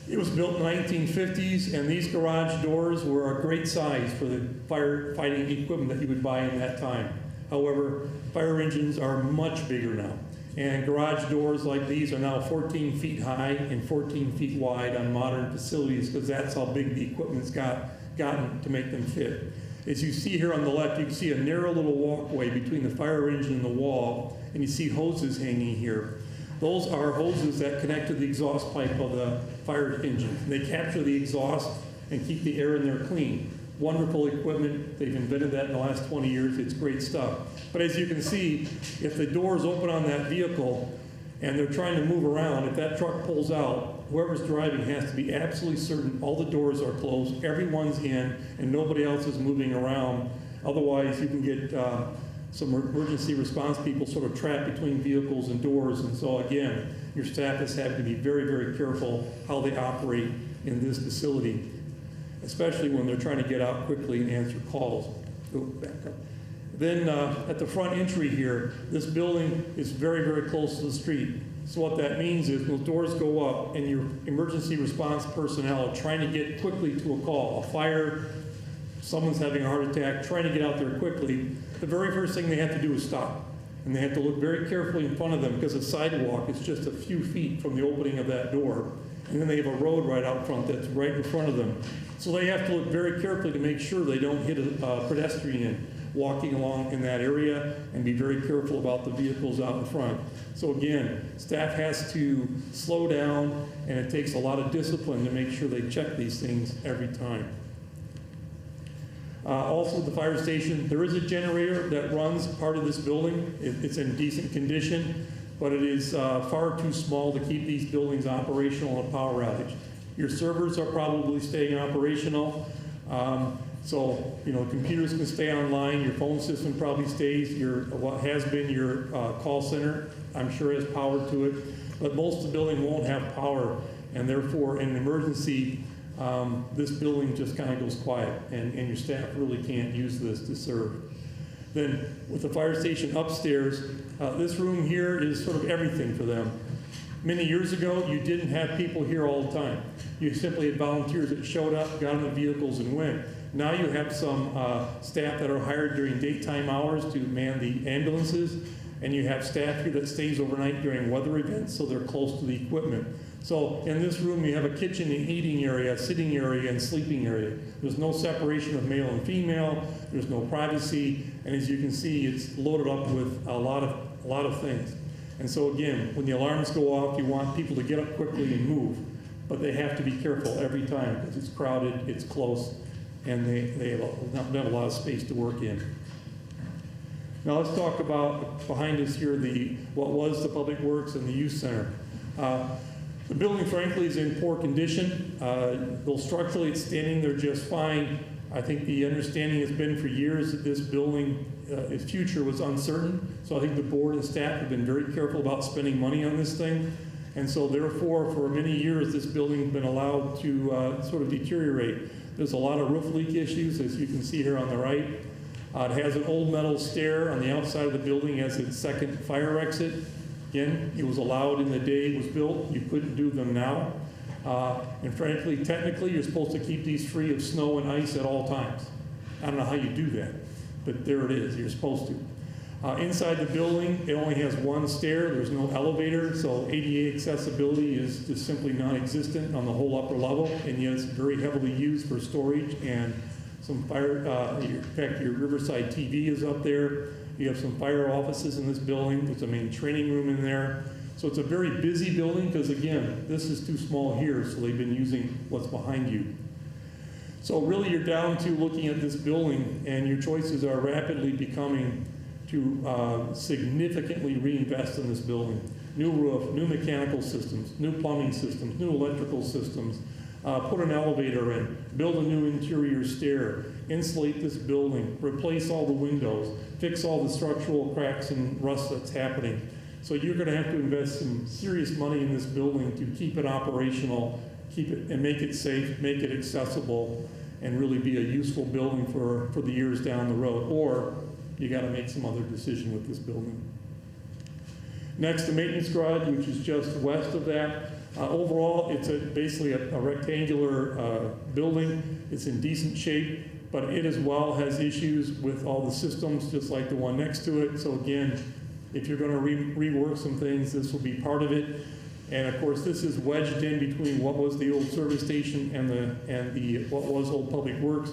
It was built in the 1950s, and these garage doors were a great size for the firefighting equipment that you would buy in that time. However, fire engines are much bigger now. And garage doors like these are now 14 feet high and 14 feet wide on modern facilities because that's how big the equipment's gotten to make them fit. As you see here on the left, you can see a narrow little walkway between the fire engine and the wall, and you see hoses hanging here. Those are hoses that connect to the exhaust pipe of the fire engine. They capture the exhaust and keep the air in there clean. Wonderful equipment. They've invented that in the last 20 years. It's great stuff. But as you can see, if the doors open on that vehicle, and they're trying to move around. If that truck pulls out, whoever's driving has to be absolutely certain all the doors are closed, everyone's in, and nobody else is moving around. Otherwise, you can get some emergency response people sort of trapped between vehicles and doors. And so again, your staff is having to be very, very careful how they operate in this facility, especially when they're trying to get out quickly and answer calls. Go back up. Then at the front entry here, this building is very, very close to the street. So what that means is when the doors go up and your emergency response personnel are trying to get quickly to a call, a fire, someone's having a heart attack, trying to get out there quickly, the very first thing they have to do is stop. And they have to look very carefully in front of them because the sidewalk is just a few feet from the opening of that door. And then they have a road right out front that's right in front of them. So they have to look very carefully to make sure they don't hit a pedestrian walking along in that area, and be very careful about the vehicles out in front. So again, staff has to slow down, and it takes a lot of discipline to make sure they check these things every time. Also, the fire station, there is a generator that runs part of this building. It's in decent condition, but it is far too small to keep these buildings operational in a power outage. Your servers are probably staying operational. So, you know, computers can stay online, your phone system probably stays, what has been your call center, I'm sure has power to it, but most of the building won't have power, and therefore, in an emergency, this building just kind of goes quiet, and your staff really can't use this to serve. Then, with the fire station upstairs, this room here is sort of everything for them. Many years ago, you didn't have people here all the time. You simply had volunteers that showed up, got in the vehicles, and went. Now you have some staff that are hired during daytime hours to man the ambulances, and you have staff here that stays overnight during weather events, so they're close to the equipment. So in this room, you have a kitchen and eating area, sitting area, and sleeping area. There's no separation of male and female. There's no privacy, and as you can see, it's loaded up with a lot of things. And so again, when the alarms go off, you want people to get up quickly and move, but they have to be careful every time because it's crowded, it's close, and they have not a lot of space to work in. Now let's talk about behind us here what was the Public Works and the Youth Center. The building, frankly, is in poor condition. Though structurally it's standing there just fine, I think the understanding has been for years that this building, its future was uncertain. So I think the board and staff have been very careful about spending money on this thing. And so therefore, for many years, this building has been allowed to sort of deteriorate. There's a lot of roof leak issues, as you can see here on the right. It has an old metal stair on the outside of the building as its second fire exit. Again, it was allowed in the day it was built. You couldn't do them now. And frankly, technically, you're supposed to keep these free of snow and ice at all times. I don't know how you do that, but there it is. You're supposed to. Inside the building, it only has one stair. There's no elevator, so ADA accessibility is just simply non-existent on the whole upper level, and yet it's very heavily used for storage and some fire. In fact, your Riverside TV is up there. You have some fire offices in this building. There's a main training room in there. So it's a very busy building because, again, this is too small here, so they've been using what's behind you. So really, you're down to looking at this building, and your choices are rapidly becoming to significantly reinvest in this building. New roof, new mechanical systems, new plumbing systems, new electrical systems, put an elevator in, build a new interior stair, insulate this building, replace all the windows, fix all the structural cracks and rust that's happening. So you're going to have to invest some serious money in this building to keep it operational, keep it and make it safe, make it accessible, and really be a useful building for the years down the road. Or you got to make some other decision with this building. Next, the maintenance garage, which is just west of that. Overall, it's basically a rectangular building. It's in decent shape, but it as well has issues with all the systems, just like the one next to it. So again, if you're going to rework some things, this will be part of it. And of course, this is wedged in between what was the old service station and the what was old Public Works.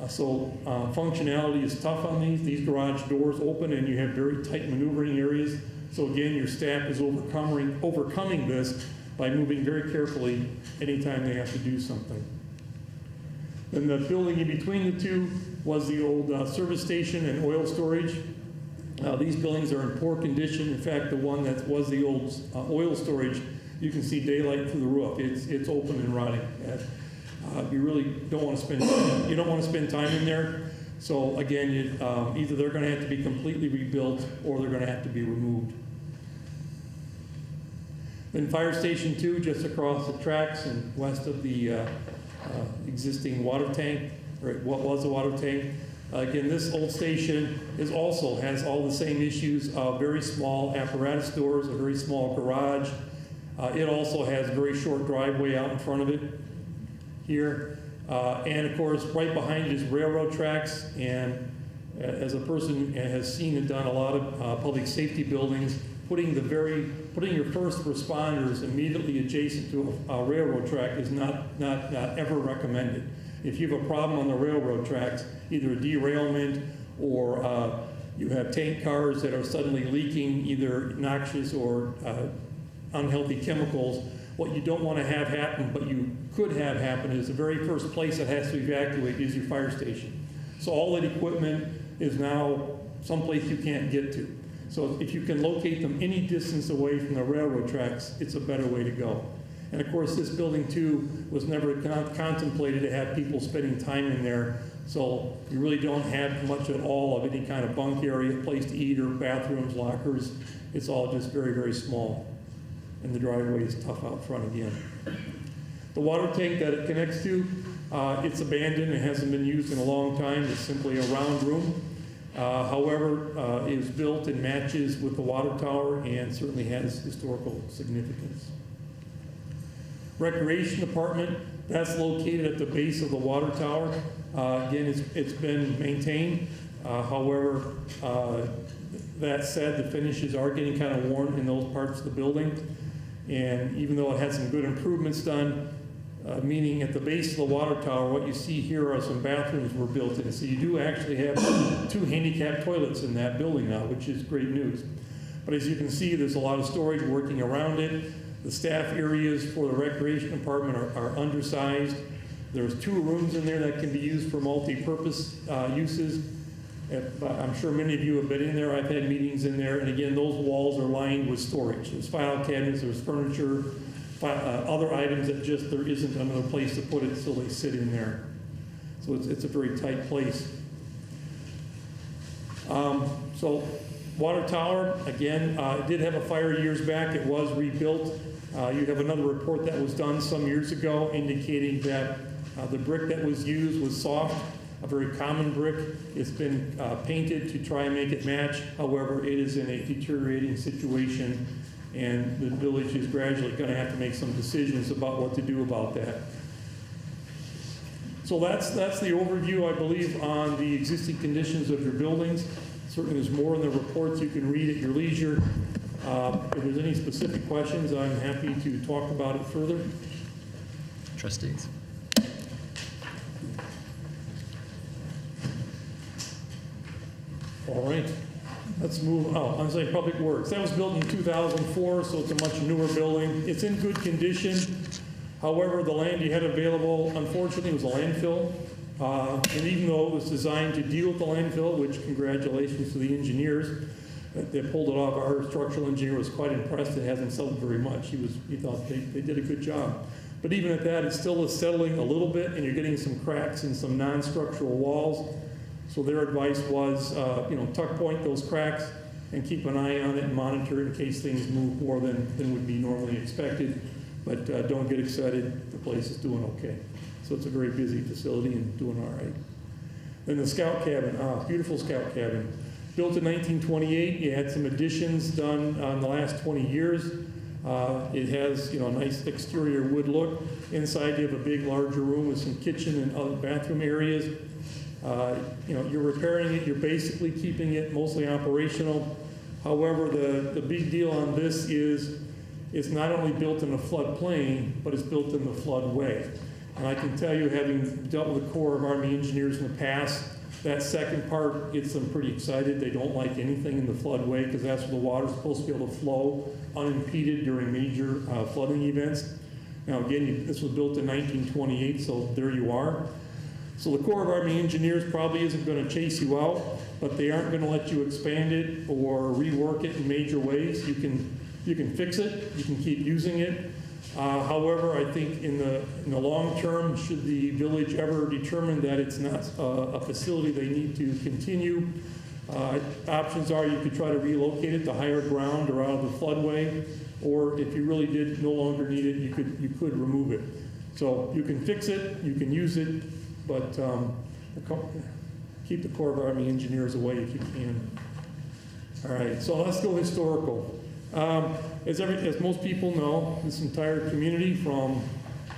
So functionality is tough on these. These garage doors open and you have very tight maneuvering areas. So again, your staff is overcoming this by moving very carefully anytime they have to do something. Then the building in between the two was the old service station and oil storage. These buildings are in poor condition. In fact, the one that was the old oil storage, you can see daylight through the roof. It's open and rotting. You really don't want to spend time in there. So again, either they're going to have to be completely rebuilt or they're going to have to be removed. Then Fire Station 2, just across the tracks and west of the existing water tank, or what was a water tank. Again, this old station also has all the same issues of very small apparatus doors, a very small garage. It also has a very short driveway out in front of it here. And of course, right behind it is railroad tracks. And as a person has seen and done a lot of public safety buildings, putting your first responders immediately adjacent to a railroad track is not ever recommended. If you have a problem on the railroad tracks, either a derailment or you have tank cars that are suddenly leaking either noxious or unhealthy chemicals, what you don't want to have happen, but you could have happen, is the very first place that has to evacuate is your fire station. So all that equipment is now someplace you can't get to. So if you can locate them any distance away from the railroad tracks, it's a better way to go. And of course, this building too was never contemplated to have people spending time in there. So you really don't have much at all of any kind of bunk area, place to eat, or bathrooms, lockers. It's all just very, very small. And the driveway is tough out front again. The water tank that it connects to, it's abandoned. It hasn't been used in a long time. It's simply a round room. However, it was built and matches with the water tower and certainly has historical significance. Recreation department, that's located at the base of the water tower. Again, it's been maintained. However, that said, the finishes are getting kind of worn in those parts of the building. And even though it had some good improvements done, meaning at the base of the water tower, what you see here are some bathrooms were built in. So you do actually have 2 handicap toilets in that building now, which is great news. But as you can see, there's a lot of storage working around it. The staff areas for the recreation department are undersized. There's 2 rooms in there that can be used for multi-purpose uses. I'm sure many of you have been in there. I've had meetings in there. And again, those walls are lined with storage. There's file cabinets, there's furniture, other items that just there isn't another place to put it, so they sit in there. So it's a very tight place. So water tower, again, it did have a fire years back. It was rebuilt. You have another report that was done some years ago indicating that the brick that was used was soft, a very common brick. It's been painted to try and make it match. However, it is in a deteriorating situation, and the village is gradually going to have to make some decisions about what to do about that. So that's the overview, I believe, on the existing conditions of your buildings. Certainly there's more in the reports you can read at your leisure. If there's any specific questions, I'm happy to talk about it further.
Trustees.
All right, let's move. Oh, I'm saying Public Works. That was built in 2004, so it's a much newer building. It's in good condition. However, the land you had available, unfortunately, was a landfill. And even though it was designed to deal with the landfill, which congratulations to the engineers that pulled it off, our structural engineer was quite impressed. It hasn't settled very much. He thought they did a good job. But even at that, it still is settling a little bit, and you're getting some cracks in some non-structural walls. So their advice was, tuck point those cracks and keep an eye on it and monitor it in case things move more than would be normally expected. But don't get excited. The place is doing okay. So it's a very busy facility and doing all right. Then the scout cabin, beautiful scout cabin. Built in 1928, you had some additions done in the last 20 years. It has, a nice exterior wood look. Inside, you have a big, larger room with some kitchen and other bathroom areas. You're repairing it. You're basically keeping it mostly operational. However, the big deal on this is it's not only built in a floodplain, but it's built in the floodway. And I can tell you, having dealt with the Corps of Army Engineers in the past, that second part gets them pretty excited. They don't like anything in the floodway because that's where the water's supposed to be able to flow unimpeded during major flooding events. Now again, this was built in 1928, so there you are. So the Corps of Army Engineers probably isn't going to chase you out. but they aren't going to let you expand it or rework it in major ways. You can fix it, you can keep using it. However, I think in the long term, should the village ever determine that it's not a facility they need to continue, options are you could try to relocate it to higher ground or out of the floodway, or if you really did no longer need it, you could remove it. So you can fix it, you can use it, but keep the Corps of Army engineers away if you can. All right, so let's go historical. As most people know, this entire community from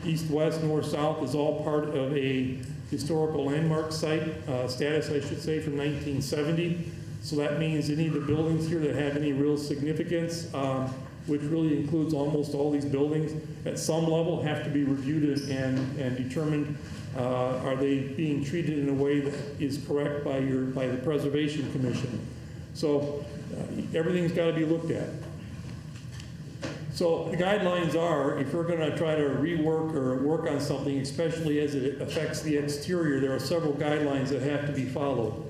east, west, north, south is all part of a historical landmark site status, I should say, from 1970. So that means any of the buildings here that have any real significance, which really includes almost all these buildings, at some level have to be reviewed and determined, are they being treated in a way that is correct by the Preservation Commission. So everything's got to be looked at. So the guidelines are, if we're going to try to rework or work on something, especially as it affects the exterior, there are several guidelines that have to be followed.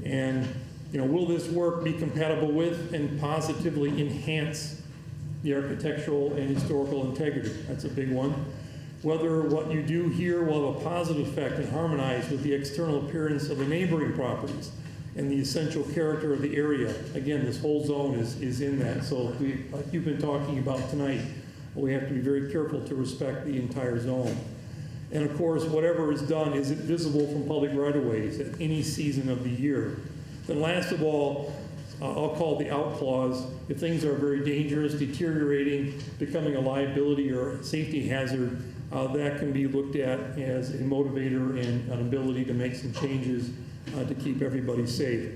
And, will this work be compatible with and positively enhance the architectural and historical integrity? That's a big one. Whether what you do here will have a positive effect and harmonize with the external appearance of the neighboring properties and the essential character of the area. Again, this whole zone is in that. So like you've been talking about tonight, we have to be very careful to respect the entire zone. And of course, whatever is done, is it visible from public right-of-ways at any season of the year? Then last of all, I'll call the out clause. If things are very dangerous, deteriorating, becoming a liability or a safety hazard, that can be looked at as a motivator and an ability to make some changes to keep everybody safe.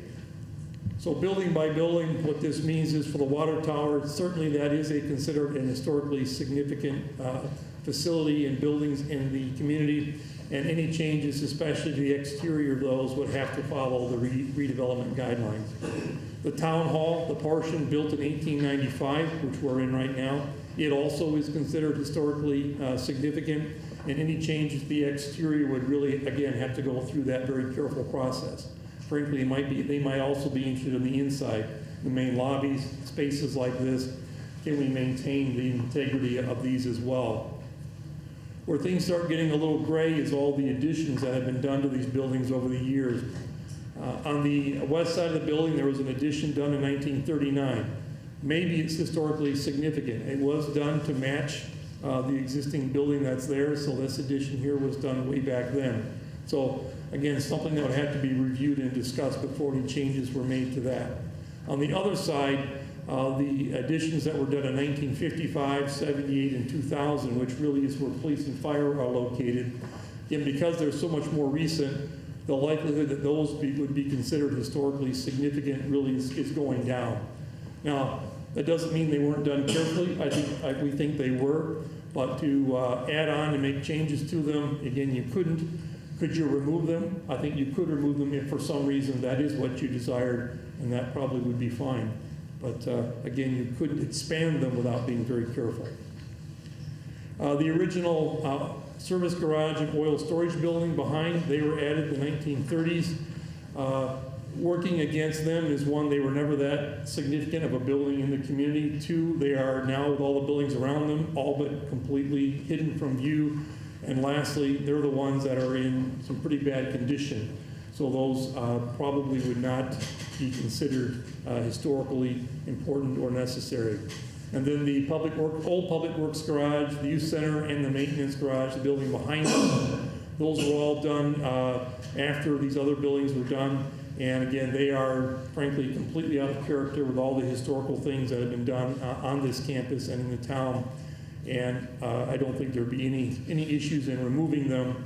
So building by building, what this means is for the water tower, certainly that is considered an historically significant facility and buildings in the community, and any changes, especially to the exterior of those, would have to follow the redevelopment guidelines. The town hall, the portion built in 1895, which we're in right now, it also is considered historically significant, and any changes to the exterior would really, again, have to go through that very careful process. Frankly, they might also be interested in the inside, the main lobbies, spaces like this. Can we maintain the integrity of these as well? Where things start getting a little gray is all the additions that have been done to these buildings over the years. On the west side of the building, there was an addition done in 1939. Maybe it's historically significant. It was done to match the existing building that's there, so this addition here was done way back then. So again, something that would have to be reviewed and discussed before any changes were made to that. On the other side, the additions that were done in 1955, 78, and 2000, which really is where police and fire are located, again, because they're so much more recent, the likelihood that those would be considered historically significant really is going down. Now, that doesn't mean they weren't done carefully. We think they were, but to add on and make changes to them, again, you couldn't. Could you remove them? I think you could remove them if for some reason that is what you desired, and that probably would be fine. But again, you couldn't expand them without being very careful. The original service garage and oil storage building behind, they were added in the 1930s. Working against them is one, they were never that significant of a building in the community. Two, they are now, with all the buildings around them, all but completely hidden from view. And lastly, they're the ones that are in some pretty bad condition. So those probably would not be considered historically important or necessary. And then the old Public Works garage, the youth center, and the maintenance garage, the building behind them, those were all done after these other buildings were done. And again, they are frankly completely out of character with all the historical things that have been done on this campus and in the town. And I don't think there'd be any issues in removing them.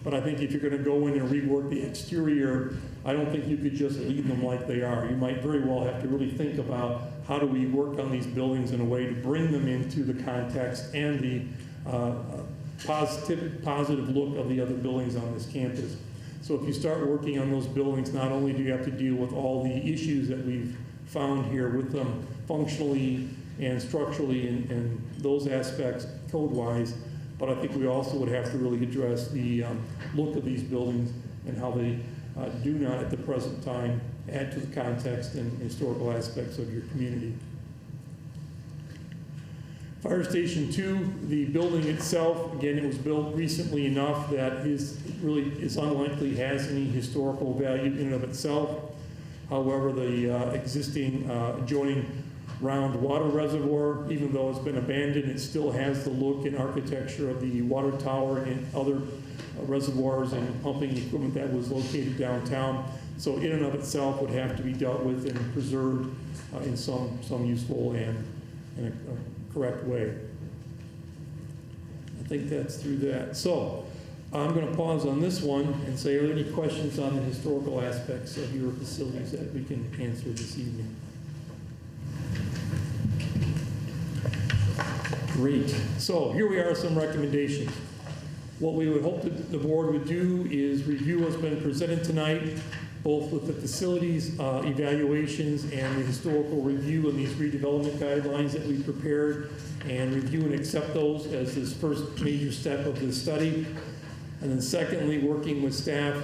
But I think if you're going to go in and rework the exterior, I don't think you could just leave them like they are. You might very well have to really think about how do we work on these buildings in a way to bring them into the context and the positive look of the other buildings on this campus. So if you start working on those buildings, not only do you have to deal with all the issues that we've found here with them functionally and structurally and those aspects code-wise, but I think we also would have to really address the look of these buildings and how they do not at the present time add to the context and historical aspects of your community. Fire Station 2, the building itself, again, it was built recently enough that is unlikely has any historical value in and of itself. However, the existing adjoining round water reservoir, even though it's been abandoned, it still has the look and architecture of the water tower and other reservoirs and pumping equipment that was located downtown. So in and of itself would have to be dealt with and preserved in some useful and a correct way. I think that's through that. So I'm going to pause on this one and say, are there any questions on the historical aspects of your facilities that we can answer this evening? Great. So here we are, some recommendations. What we would hope that the board would do is review what's been presented tonight, both with the facilities evaluations and the historical review and these redevelopment guidelines that we prepared, and review and accept those as this first major step of this study. And then secondly, working with staff,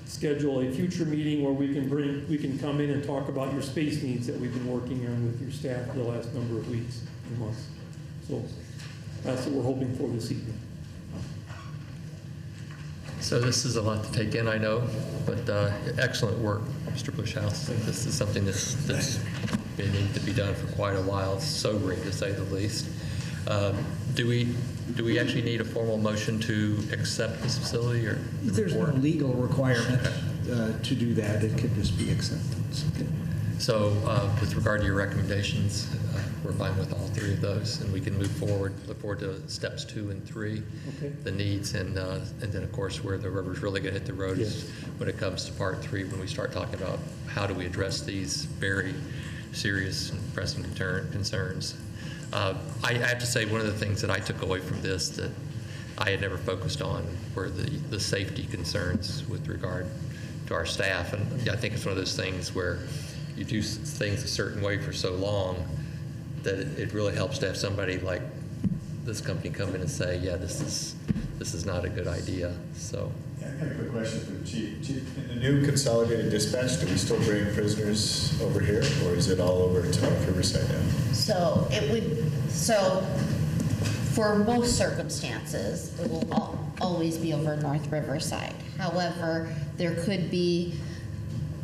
schedule a future meeting where we can come in and talk about your space needs that we've been working on with your staff for the last number of weeks and months. So that's what we're hoping for this evening.
So this is a lot to take in, I know, but excellent work, Mr. Bushhouse. This is something that's been needed to be done for quite a while. It's sobering, to say the least. Do we actually need a formal motion to accept this facility, or
There's no legal requirement to do that. It could just be acceptance. Okay.
So with regard to your recommendations, we're fine with all three of those, and we can move forward, look forward to steps 2 and 3,
Okay.
the needs, and then, of course, where the rubber's really going to hit the road is when it comes to part 3, when we start talking about how do we address these very serious and pressing concerns. I have to say, one of the things that I took away from this that I had never focused on were the safety concerns with regard to our staff. And I think it's one of those things where you do things a certain way for so long that it really helps to have somebody like this company come in and say, yeah, this is not a good idea. So.
Yeah, I got a quick question for the chief. In the new consolidated dispatch, do we still bring prisoners over here, or is it all over to North Riverside now?
So it would, for most circumstances, it will always be over North Riverside. However, there could be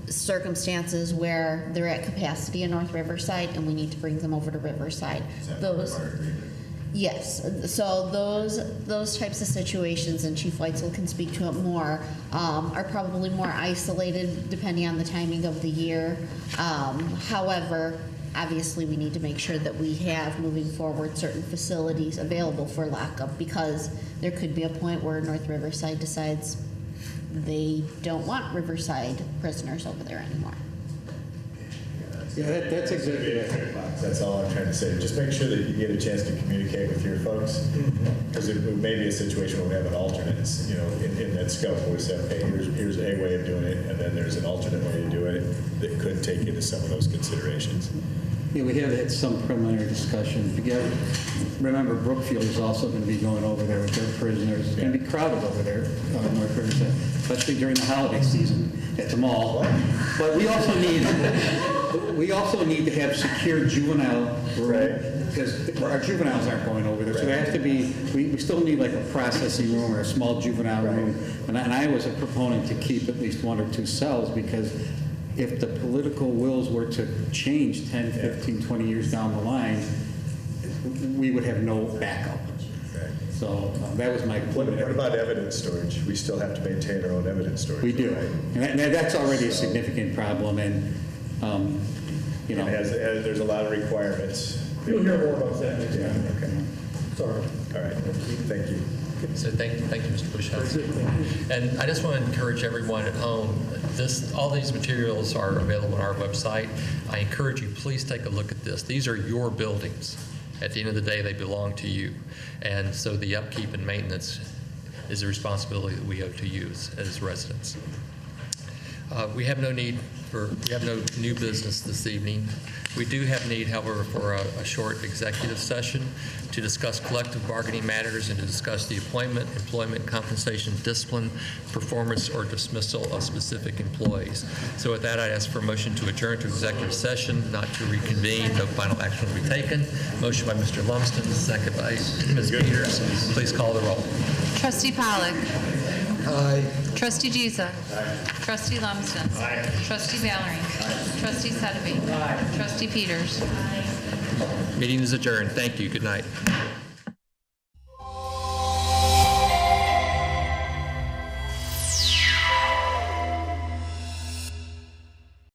circumstances where they're at capacity in North Riverside and we need to bring them over to Riverside. Yes, so those types of situations, and Chief Weitzel can speak to it more, are probably more isolated depending on the timing of the year. However, obviously we need to make sure that we have, moving forward, certain facilities available for lockup, because there could be a point where North Riverside decides they don't want Riverside prisoners over there anymore.
Yeah, that's exactly it.
That's all I'm trying to say. Just make sure that you get a chance to communicate with your folks, because it may be a situation where we have an alternate, in that scope, where we say, okay, here's a way of doing it, and then there's an alternate way to do it that could take into some of those considerations.
Yeah, we have had some preliminary discussion. Remember, Brookfield is also going to be going over there with their prisoners. It's going to be crowded over there, North Riverside, especially during the holiday season at the mall. But we also need to have secure juvenile room, because our juveniles aren't going over there. So there has to be, we still need like a processing room or a small juvenile room. And I was a proponent to keep at least 1 or 2 cells, because if the political wills were to change 10, 15, 20 years down the line, we would have no backup. So that was my point.
What about evidence storage? We still have to maintain our own evidence storage.
We do.
Right?
And that's already a significant problem. And,
there's a lot of requirements.
You'll hear more about that next time.
Okay.
Sorry.
All right. Thank you.
So thank you, Mr. Bushhouse. And I just want to encourage everyone at home, all these materials are available on our website. I encourage you, please take a look at this. These are your buildings. At the end of the day, they belong to you. And so the upkeep and maintenance is a responsibility that we owe to you as residents. We have no need We have no new business this evening. We do have need, however, for a short executive session to discuss collective bargaining matters and to discuss the appointment, employment, compensation, discipline, performance, or dismissal of specific employees. So with that, I ask for a motion to adjourn to executive session, not to reconvene. No final action will be taken. Motion by Mr. Lumsden, second by Ms. Peters. Please call the roll.
Trustee Pollock.
Aye.
Trustee Giza. Trustee Lumsden. Trustee Valerie. Trustee Sedeby. Trustee Peters.
Meeting is adjourned. Thank you. Good night.